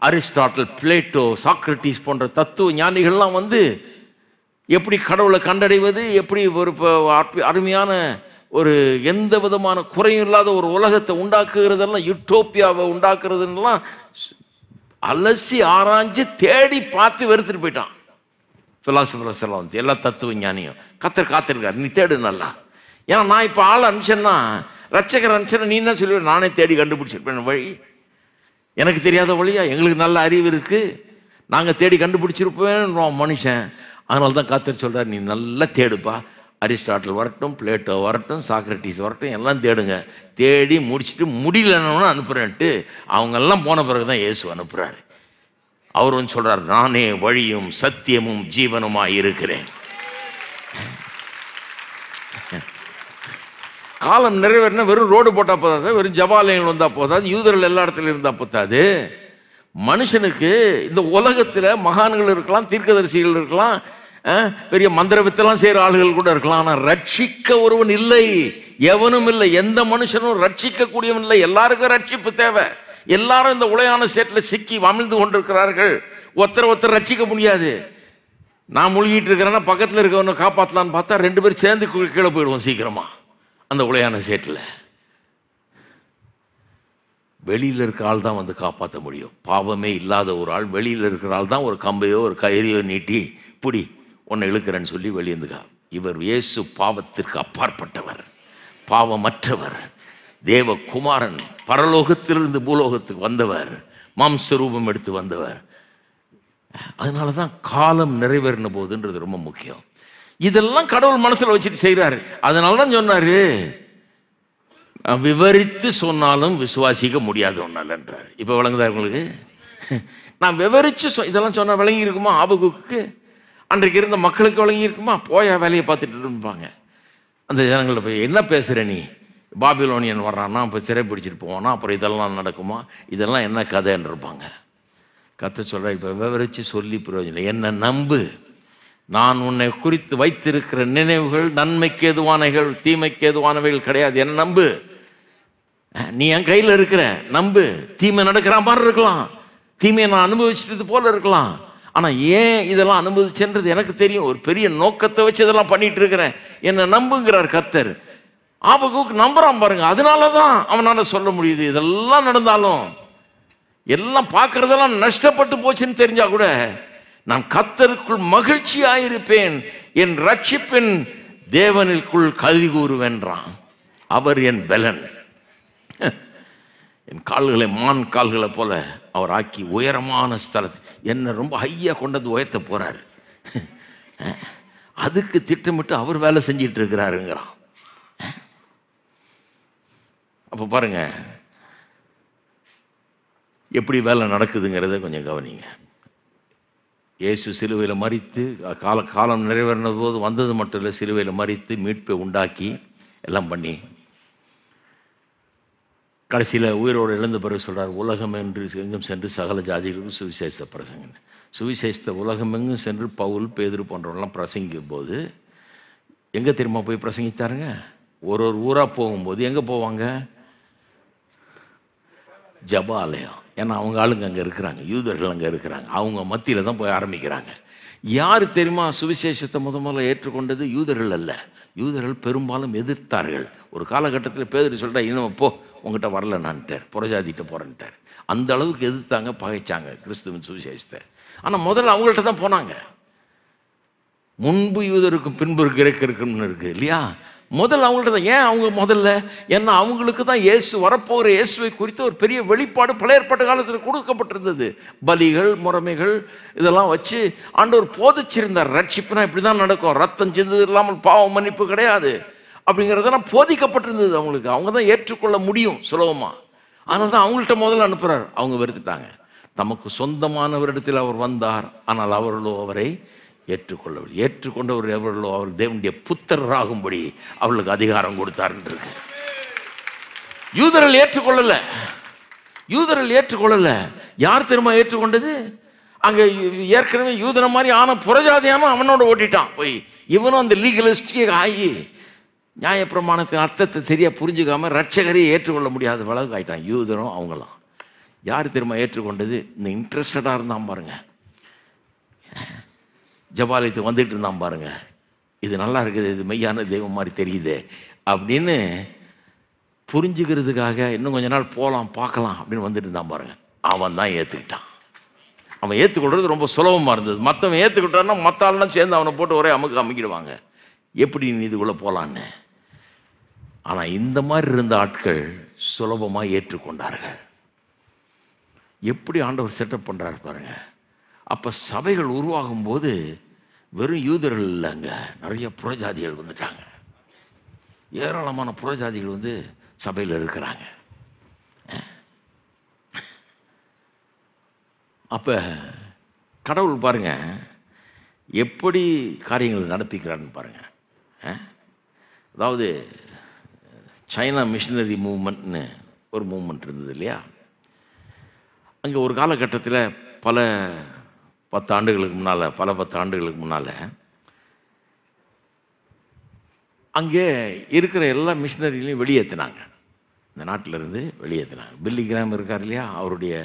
S1: அரிஸ்டாட்டில், பிளேட்டோ, சாக்ரட்டிஸ் போன்ற தத்துவ ஞானிகள்லாம் வந்து எப்படி கடவுளை கண்டடைவது, எப்படி ஒரு அருமையான ஒரு எந்த விதமான குறையும் இல்லாத ஒரு உலகத்தை உண்டாக்குகிறதெல்லாம், யூட்டோப்பியாவை உண்டாக்குறதுலாம் அலசி ஆராய்ஞ்சு தேடி பார்த்து வெறுத்துட்டு போயிட்டான். பிலாசபர்ஸ் எல்லாம் வந்து எல்லா தத்துவ ஞானியும் கத்தர் காத்திருக்காரு, நீ தேடு நல்லா. ஏன்னா நான் இப்போ ஆள் அனுப்பிச்சேன்னா, ரட்சகர் அனுப்பிச்சேன்னா நீ என்ன சொல்லுவேன்? நானே தேடி கண்டுபிடிச்சிருப்பேன் வழி. எனக்கு தெரியாத வழியா? எங்களுக்கு நல்ல அறிவு இருக்குது, நாங்கள் தேடி கண்டுபிடிச்சிருப்பேன் மனுஷன். அதனால தான் கத்தர் சொல்கிறார், நீ நல்லா தேடுப்பா. அரிஸ்டாட்டில் வரட்டும், பிளேட்டோ வரட்டும், சாக்ரட்டிஸ் வரட்டும், எல்லாம் தேடுங்க. தேடி முடிச்சுட்டு முடியலன்னு அனுப்புகிறேன்ட்டு அவங்கெல்லாம் போன பிறகு தான் இயேசு அனுப்புகிறாரு. அவர் வந்து சொல்கிறார், நானே வழியும் சத்தியமும் ஜீவனுமாய் இருக்கிறேன். காலம் நிறைவேறினா வெறும் ரோடு போட்டால் போதாது, வெறும் ஜபாலயங்கள் வந்தால் போதாது, யூதர்கள் எல்லா இடத்துலையும் இருந்தால் போதாது. மனுஷனுக்கு இந்த உலகத்தில் மகான்கள் இருக்கலாம், தீர்க்கதரிசிகள் இருக்கலாம், பெரிய மந்திர வித்தெல்லாம் செய்கிற ஆளுகள் கூட இருக்கலாம். ஆனால் ரட்சிக்க ஒருவன் இல்லை, எவனும் இல்லை. எந்த மனுஷனும் ரட்சிக்க கூடியவன் இல்லை. எல்லாருக்கும் ரட்சிப்பு தேவை. எல்லாரும் இந்த உளையான சேற்றில் சிக்கி அமிழ்ந்து கொண்டிருக்கிறார்கள். ஒருத்தர் ரட்சிக்க முடியாது. நான் முழுகிட்டு இருக்கிறேன்னா பக்கத்தில் இருக்கவனை காப்பாற்றலான்னு பார்த்தா 2 பேர் சேர்ந்து கீழே போயிடுவோம் சீக்கிரமா அந்த உளையான சேற்றில். வெளியில் இருக்க ஆள் தான் வந்து காப்பாற்ற முடியும். பாவமே இல்லாத ஒரு ஆள், வெளியில் இருக்கிற ஆள் தான் ஒரு கம்பையோ ஒரு கயிறையோ நீட்டி புடி உன்னை இழுக்கிறேன்னு சொல்லி வெளியேந்துக்கா. இவர் இயேசு பாவத்திற்கு அப்பாற்பட்டவர், பாவமற்றவர், தேவகுமாரன், பரலோகத்திலிருந்து பூலோகத்துக்கு வந்தவர், மாம்சரூபம் எடுத்து வந்தவர். அதனால தான் காலம் நிறைவேறின போதுன்றது ரொம்ப முக்கியம். இதெல்லாம் கடவுள் மனசில் வச்சுட்டு செய்கிறாரு. அதனால தான் சொன்னார், விவரித்து சொன்னாலும் விசுவாசிக்க முடியாது ஒன்னாலன்றார். இப்போ விளங்குதா உங்களுக்கு? நான் விவரித்து இதெல்லாம் சொன்னால் விளங்கி இருக்குமா? ஆபகுக்கு அன்றைக்கு இருந்த மக்களுக்கு விளங்கி இருக்குமா? போயா வேலையை பார்த்துட்டு இருப்பாங்க. அந்த ஜனங்களை போய் என்ன பேசுகிற நீ, பாபிலோனியன் வர்றான்னா இப்போ சிறை பிடிச்சிட்டு போவானா, அப்புறம் இதெல்லாம் நடக்குமா, இதெல்லாம் என்ன கதைன்னு இருப்பாங்க. கத்த சொல்கிற, இப்போ விவரித்து சொல்லி பிரயோஜனம். என்ன நம்பு, நான் உன்னை குறித்து வைத்திருக்கிற நினைவுகள் நன்மைக்கு எதுவானவைகள் தீமைக்கு எதுவானவைகள் கிடையாது. என்ன நம்பு. நீ என் கையில் இருக்கிற, நம்பு. தீமை நடக்கிற மாதிரி இருக்கலாம், தீமையை நான் அனுபவிச்சது போல இருக்கலாம். ஆனால் ஏன் இதெல்லாம் அனுபவிச்சுன்றது எனக்கு தெரியும். ஒரு பெரிய நோக்கத்தை வச்சு இதெல்லாம் பண்ணிட்டு இருக்கிறேன். என்னை நம்புங்கிறார் கர்த்தர். ஆபகுக்கு நம்புறான் பாருங்க. அதனால தான் அவனால் சொல்ல முடியுது. இதெல்லாம் நடந்தாலும், எல்லாம் பார்க்கறதெல்லாம் நஷ்டப்பட்டு போச்சுன்னு தெரிஞ்சா கூட, நான் கர்த்தருக்குள் மகிழ்ச்சியாயிருப்பேன், என் ரட்சிப்பின் தேவனுக்குள் கல்வி கூறுவென்றான். அவர் என் பலன். என் கால்களை மான் கால்களை போல அவர் ஆக்கி உயரமான ஸ்தலத்தை, என்னை ரொம்ப ஹையாக கொண்டது உயர்த்த போறாரு. அதுக்கு திட்டமிட்டு அவர் வேலை செஞ்சிட்டு இருக்கிறாருங்கிறான். அப்போ பாருங்க எப்படி வேலை நடக்குதுங்கிறத கொஞ்சம் கவனிங்க. இயேசு சிலுவையில் மரித்து காலம் நிறைவேறின போது வந்தது மட்டும் இல்லை, சிலுவையில் மரித்து மீட்பை உண்டாக்கி எல்லாம் பண்ணி கடைசியில் உயிரோடு எழுந்த பிறகு சொல்கிறார், உலகம் என்று எங்கும் சென்று சகல ஜாதிகளுக்கும் சுவிசேஷத்தை பிரசங்க. சுவிசேஷத்தை உலகமெங்கும் சென்று பவுல், பேதுரு போன்றவரெல்லாம் பிரசங்கிக்கும் போது எங்கே தெரியுமா போய் பிரசங்கித்தாருங்க? ஒரு ஊராக போகும்போது எங்கே போவாங்க? ஜபாலயம். ஏன்னா அவங்க ஆளுங்க அங்கே இருக்கிறாங்க, யூதர்கள் அங்கே இருக்கிறாங்க. அவங்க மத்தியில் தான் போய் ஆரம்பிக்கிறாங்க. யார் தெரியுமா சுவிசேஷத்தை முதல்ல ஏற்றுக்கொண்டது? யூதர்கள் அல்ல. யூதர்கள் பெரும்பாலும் எதிர்த்தார்கள். ஒரு காலகட்டத்தில் பேதுரு சொல்லிட்டா, இன்னும் போ, உங்ககிட்ட வரல நான்ட்டார், புறஜாதிட்ட போகிறேன்ட்டார். அந்த அளவுக்கு எதிர்த்தாங்க, பகைச்சாங்க கிறிஸ்துவின் சுவிசேஷத்தை. ஆனால் முதல்ல அவங்கள்ட்ட தான் போனாங்க. முன்பு யூதருக்கும் பின்பு கிரேக்கருக்குன்னு இருக்குது இல்லையா? முதல்ல அவங்கள்ட்ட தான். ஏன் அவங்க முதல்ல? ஏன்னா அவங்களுக்கு தான் இயேசு, வரப்போகிற இயேசுவை குறித்து ஒரு பெரிய வெளிப்பாடு பழைய ஏற்பாட்டு காலத்தில் கொடுக்கப்பட்டிருந்தது. பலிகள், முறைமைகள் இதெல்லாம் வச்சு ஆண்டவர் போதிச்சிருந்தார். ரட்சிப்புனா இப்படி தான் நடக்கும், ரத்தம் சிந்தது இல்லாமல் பாவ மன்னிப்பு கிடையாது அப்படிங்கிறதெல்லாம் போதிக்கப்பட்டிருந்தது அவங்களுக்கு. அவங்க தான் ஏற்றுக்கொள்ள முடியும் சுலபமாக. அதனால தான் அவங்கள்ட்ட முதல்ல அனுப்புகிறார். அவங்க வெறுத்துட்டாங்க. தமக்கு சொந்தமானவரிடத்தில் அவர் வந்தார், ஆனால் அவர்களோ அவரை ஏற்றுக்கொள்ளவில்லை. ஏற்றுக்கொண்டவர் எவர்களோ அவர் தேவனுடைய புத்திரராகும்படி அவர்களுக்கு அதிகாரம் கொடுத்தார்ன்றிருக்கு. யூதர்கள் ஏற்றுக்கொள்ளலை. யூதர்கள் ஏற்றுக்கொள்ளலை. யார் திரும்ப ஏற்றுக்கொண்டது? அங்கே ஏற்கனவே யூதனை மாதிரி ஆன புறஜாதியான அவனோட ஓட்டிட்டான் போய். இவனும் அந்த லீகலிஸ்டிக் ஆகி நியாயப்பிரமாணத்தின் அர்த்தத்தை சரியாக புரிஞ்சுக்காம ரட்சகரையை ஏற்றுக்கொள்ள முடியாத வளவுக்கு ஆகிட்டான். யூதனும் அவங்களாம். யார் திரும்ப ஏற்றுக்கொண்டது? இந்த இன்ட்ரெஸ்டடாக இருந்தான் பாருங்க, ஜபாலயத்துக்கு வந்துட்டு இருந்தான் பாருங்க, இது நல்லா இருக்குது, இது மெய்யான தெய்வம் மாதிரி தெரியுது அப்படின்னு புரிஞ்சுக்கிறதுக்காக இன்னும் கொஞ்ச நாள் போகலாம் பார்க்கலாம் அப்படின்னு வந்துட்டு இருந்தான் பாருங்க. அவன் தான் ஏற்றுக்கிட்டான். அவன் ஏற்றுக்கொள்வது ரொம்ப சுலபமாக இருந்தது. மற்றவன் ஏற்றுக்கிட்டான்னா மற்ற ஆள்லாம் சேர்ந்து அவனை போட்டு ஒரே அமைக்கிடுவாங்க, எப்படி நீ இதுக்குள்ளே போகலான்னு. ஆனால் இந்த மாதிரி இருந்த ஆட்கள் சுலபமாக ஏற்றுக்கொண்டார்கள். எப்படி ஆண்டவர் செட்டப் பண்ணுறாரு பாருங்க. அப்போ சபைகள் உருவாகும் போது வெறும் யூதர்கள் இல்லைங்க, நிறைய புறஜாதிகள் வந்துட்டாங்க. ஏராளமான புறஜாதிகள் வந்து சபையில் இருக்கிறாங்க. அப்போ கடவுள் பாருங்க எப்படி காரியங்களை நடப்பிக்கிறான்னு பாருங்க. அதாவது சைனா மிஷினரி மூவ்மெண்ட்னு ஒரு மூவ்மெண்ட் இருந்தது இல்லையா? அங்கே ஒரு காலகட்டத்தில் பல 10 ஆண்டுகளுக்கு முன்னால் அங்கே இருக்கிற எல்லா மிஷினரிகளையும் வெளியேற்றினாங்க. இந்த நாட்டிலேருந்து வெளியேற்றினாங்க. பில்லி கிராம் இருக்கார் இல்லையா, அவருடைய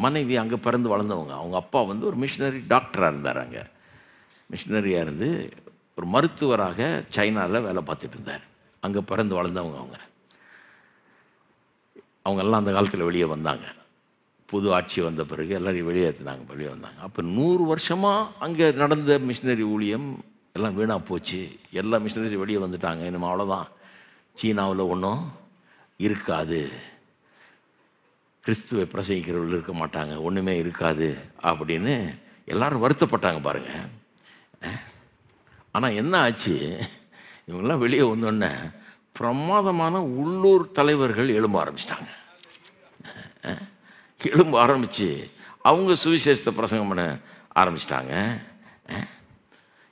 S1: மனைவி அங்கே பிறந்து வளர்ந்தவங்க. அவங்க அப்பா வந்து ஒரு மிஷினரி டாக்டராக இருந்தார். அங்கே மிஷினரியாக இருந்து ஒரு மருத்துவராக சைனாவில் வேலை பார்த்துட்டு இருந்தார். அங்கே பிறந்து வளர்ந்தவங்க அவங்கெல்லாம் அந்த காலத்தில் வெளியே வந்தாங்க. புது ஆட்சி வந்த பிறகு எல்லோரையும் வெளியே வந்தாங்க. அப்போ 100 வருஷமாக அங்கே நடந்த மிஷினரி ஊழியம் எல்லாம் வீணாக போச்சு. எல்லா மிஷினரிஸும் வெளியே வந்துட்டாங்க. இனிமேல் அவ்வளோதான், சீனாவில் ஒன்றும் இருக்காது, கிறிஸ்துவை பிரசங்கிக்கிறவர்கள் இருக்க மாட்டாங்க, ஒன்றுமே இருக்காது அப்படின்னு எல்லாரும் வருத்தப்பட்டாங்க பாருங்கள். ஆனால் என்ன ஆச்சு? இவங்கெல்லாம் வெளியே வந்தோடனே பிரமாதமான உள்ளூர் தலைவர்கள் எழும்ப ஆரம்பித்து அவங்க சுவிசேஷத்தை பிரசங்கம் பண்ண ஆரம்பிச்சிட்டாங்க.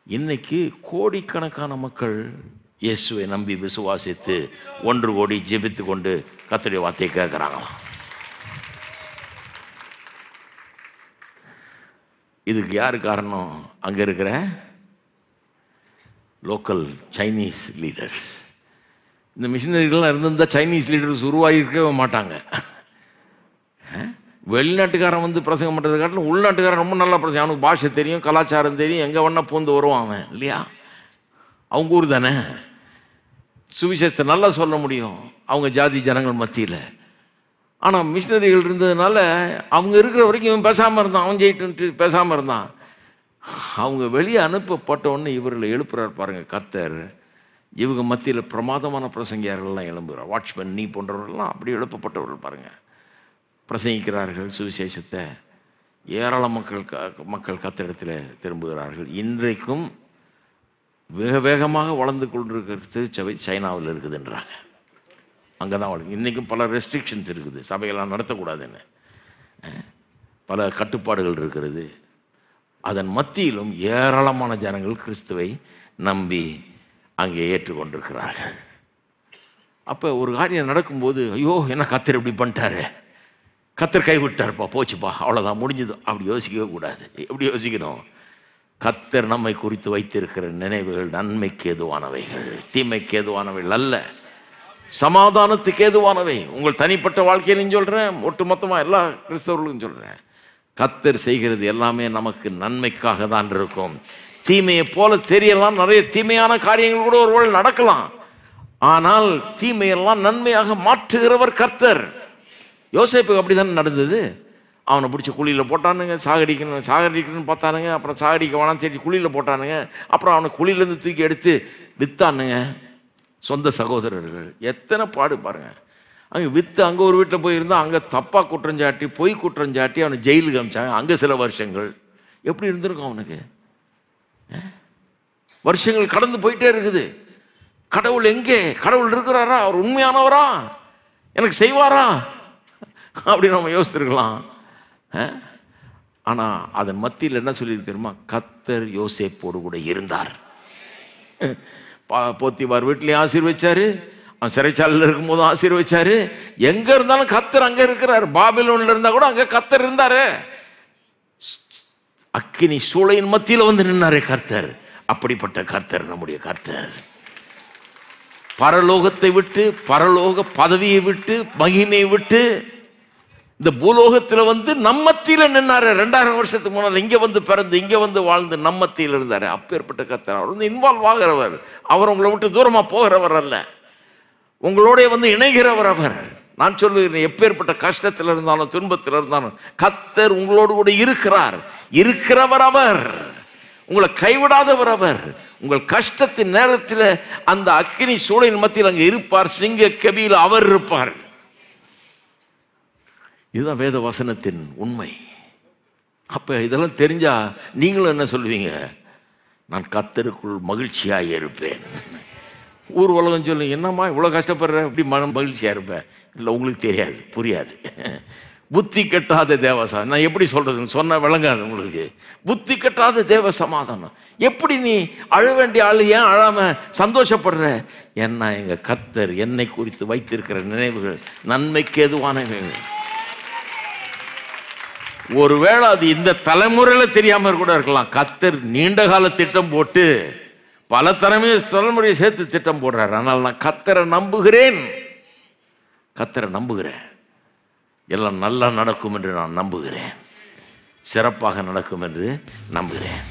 S1: இன்னைக்கு கோடிக்கணக்கான மக்கள் இயேசுவை நம்பி விசுவாசித்து 1 கோடி ஜெபித்து கொண்டு கர்த்தருடைய வார்த்தையை கேட்குறாங்களாம். இதுக்கு யார் காரணம்? அங்கே இருக்கிற லோக்கல் சைனீஸ் லீடர்ஸ். இந்த மிஷினரிகள்லாம் இருந்திருந்தால் சைனீஸ் லீடர்ஸ் உருவாகிருக்கவே மாட்டாங்க. வெளிநாட்டுக்காரன் வந்து பிரசங்கம் பண்ணுறதை காட்டிலும் உள்நாட்டுக்காரன் ரொம்ப நல்லா பிரசங்கம். அவனுக்கு பாஷை தெரியும், கலாச்சாரம் தெரியும், எங்கே வேணா பூந்து வருவான் அவன் இல்லையா? அவங்க ஊர் தானே, சுவிசேஷத்தை நல்லா சொல்ல முடியும் அவங்க ஜாதி ஜனங்கள் மத்தியில். ஆனால் மிஷினரிகள் இருந்ததுனால அவங்க இருக்கிற வரைக்கும் இவன் பேசாமல் இருந்தான், அவன் ஜெயிட்டு பேசாமல் இருந்தான். அவங்க வெளியே அனுப்பப்பட்டோன்னு இவர்களை எழுப்புறார் பாருங்கள் கர்த்தர். இவங்க மத்தியில் பிரமாதமான பிரசங்கியார்கள்லாம் எழும்புகிறார். வாட்ச்மேன் நீ போன்றவர்கள்லாம் அப்படி எழுப்பப்பட்டவர்கள் பாருங்கள், பிரசங்கிக்கிறார்கள் சுவிசேஷத்தை. ஏராள மக்கள் கர்த்தரிடத்தில் திரும்புகிறார்கள். இன்றைக்கும் வேக வேகமாக வளர்ந்து கொண்டிருக்கிற திருச்சபை சைனாவில் இருக்குதுன்றாங்க. அங்கே தான் வளர்ந்து. இன்றைக்கும் பல ரெஸ்ட்ரிக்ஷன்ஸ் இருக்குது, சபையெல்லாம் நடத்தக்கூடாதுன்னு பல கட்டுப்பாடுகள் இருக்கிறது. அதன் மத்தியிலும் ஏராளமான ஜனங்கள் கிறிஸ்துவை நம்பி அங்கே ஏற்றுக்கொண்டிருக்கிறார்கள். அப்போ ஒரு காரியம் நடக்கும்போது ஐயோ என்ன கர்த்தர் இப்படி பண்ணிட்டாரு, கர்த்தர் கைவிட்டார்ப்பா, போச்சுப்பா, அவ்வளோதான் முடிஞ்சது அப்படி யோசிக்கவே கூடாது. எப்படி யோசிக்கணும்? கர்த்தர் நம்மை குறித்து வைத்திருக்கிற நினைவுகள் நன்மைக்கு ஏதுவானவைகள், தீமைக்கு ஏதுவானவைகள் அல்ல. சமாதானத்துக்கு ஏதுவானவை. உங்கள் தனிப்பட்ட வாழ்க்கையிலும் சொல்கிறேன், ஒட்டுமொத்தமாக எல்லா கிறிஸ்தவர்களுக்கும் சொல்கிறேன், கர்த்தர் செய்கிறது எல்லாமே நமக்கு நன்மைக்காக தான் இருக்கும். தீமையை போல தெரியலாம், நிறைய தீமையான காரியங்கள் கூட ஒருவேளை நடக்கலாம், ஆனால் தீமையெல்லாம் நன்மையாக மாற்றுகிறவர் கர்த்தர். யோசேப்புக்கு அப்படி தானே நடந்தது. அவனை பிடிச்சி குழியில் போட்டானுங்க, சாகடிக்கணும்னு பார்த்தானுங்க. அப்புறம் சாகடிக்க வேணாம் சரி குழியில் போட்டானுங்க. அப்புறம் அவனை குழியிலேருந்து தூக்கி எடுத்து விற்றானுங்க சொந்த சகோதரர்கள். எத்தனை பாடு பாருங்க. அங்கே விற்று அங்கே ஒரு வீட்டில் போயிருந்தால் அங்கே தப்பாக குற்றஞ்சாட்டி பொய் குற்றஞ்சாட்டி அவனை ஜெயிலுக்கு அமிச்சாங்க. அங்கே சில வருஷங்கள் எப்படி இருந்திருக்கும் அவனுக்கு? வருஷங்கள் கடந்து போயிட்டே இருக்குது. கடவுள் எங்கே? கடவுள் இருக்கிறாரா? அவர் உண்மையானவரா? எனக்கு செய்வாரா அப்படின்னு நம்ம யோசிச்சிருக்கலாம். ஆனால் அதன் மத்தியில் என்ன சொல்லியிருக்கு தெரியுமா? கர்த்தர் யோசேப்போடு கூட இருந்தார். போத்திபார் வீட்லையும் ஆசீர்வச்சாரு, அவன் சிறைச்சாலையில் இருக்கும்போதும் ஆசீர்வச்சாரு. எங்கே இருந்தாலும் கர்த்தர் அங்கே இருக்கிறார். பாபிலோனில் இருந்தால் கூட அங்கே கர்த்தர் இருந்தாரு. அக்கினி சூளையின் மத்தியில் வந்து நின்னாரே கர்த்தர். அப்படிப்பட்ட கர்த்தர் நம்முடைய கர்த்தர். பரலோகத்தை விட்டு, பரலோக பதவியை விட்டு, மகிமையை விட்டு இந்த பூலோகத்தில் வந்து நம்மத்தியில் நின்னாரு. 2000 வருஷத்துக்கு முன்னால் இங்கே வந்து பிறந்து இங்கே வந்து வாழ்ந்து நம்மத்தியில் இருந்தார். அப்பேற்பட்ட கர்த்தர். அவர் வந்து இன்வால்வ் ஆகிறவர். அவர் உங்களை விட்டு தூரமாக போகிறவர் அல்ல, உங்களோட வந்து இணைகிறவர் அவர். நான் சொல்லுகிறேன், எப்பேற்பட்ட கஷ்டத்தில் இருந்தாலும் துன்பத்தில் இருந்தாலும் கர்த்தர் உங்களோடு கூட இருக்கிறவர் அவர். உங்களை கைவிடாதவர் அவர். உங்கள் கஷ்டத்தின் நேரத்தில் அந்த அக்கினி சூளையின் மத்தியில் அங்கே இருப்பார். சிங்க கபியில் அவர் இருப்பார். இதுதான் வேத வசனத்தின் உண்மை. அப்போ இதெல்லாம் தெரிஞ்சா நீங்களும் என்ன சொல்லுவீங்க? நான் கர்த்தருக்குள் மகிழ்ச்சியாக இருப்பேன். ஊர் உலகம் சொல்லுங்க, என்னம்மா இவ்வளோ கஷ்டப்படுற, இப்படி மகிழ்ச்சியாக இருப்பேன். இல்லை, உங்களுக்கு தெரியாது, புரியாது. புத்தி கெட்டாத தேவசா, நான் எப்படி சொல்கிறதுன்னு சொன்னால் விளங்காது உங்களுக்கு. புத்தி கெட்டாத தேவ சமாதானம். எப்படி நீ அழ வேண்டிய ஆள் ஏன் அழாமல் சந்தோஷப்படுற? என்ன எங்கள் கர்த்தர் என்னை குறித்து வைத்திருக்கிற நினைவுகள் நன்மைக்கு எதுவானவைகள். ஒருவேளை அது இந்த தலைமுறையில் தெரியாமல் கூட இருக்கலாம். கர்த்தர் நீண்ட கால திட்டம் போட்டு பல தலைமுறையை சேர்த்து திட்டம் போடுறார். ஆனால் நான் கர்த்தரை நம்புகிறேன். எல்லாம் நல்லா நடக்கும் என்று நான் நம்புகிறேன். சிறப்பாக நடக்கும் என்று நம்புகிறேன்.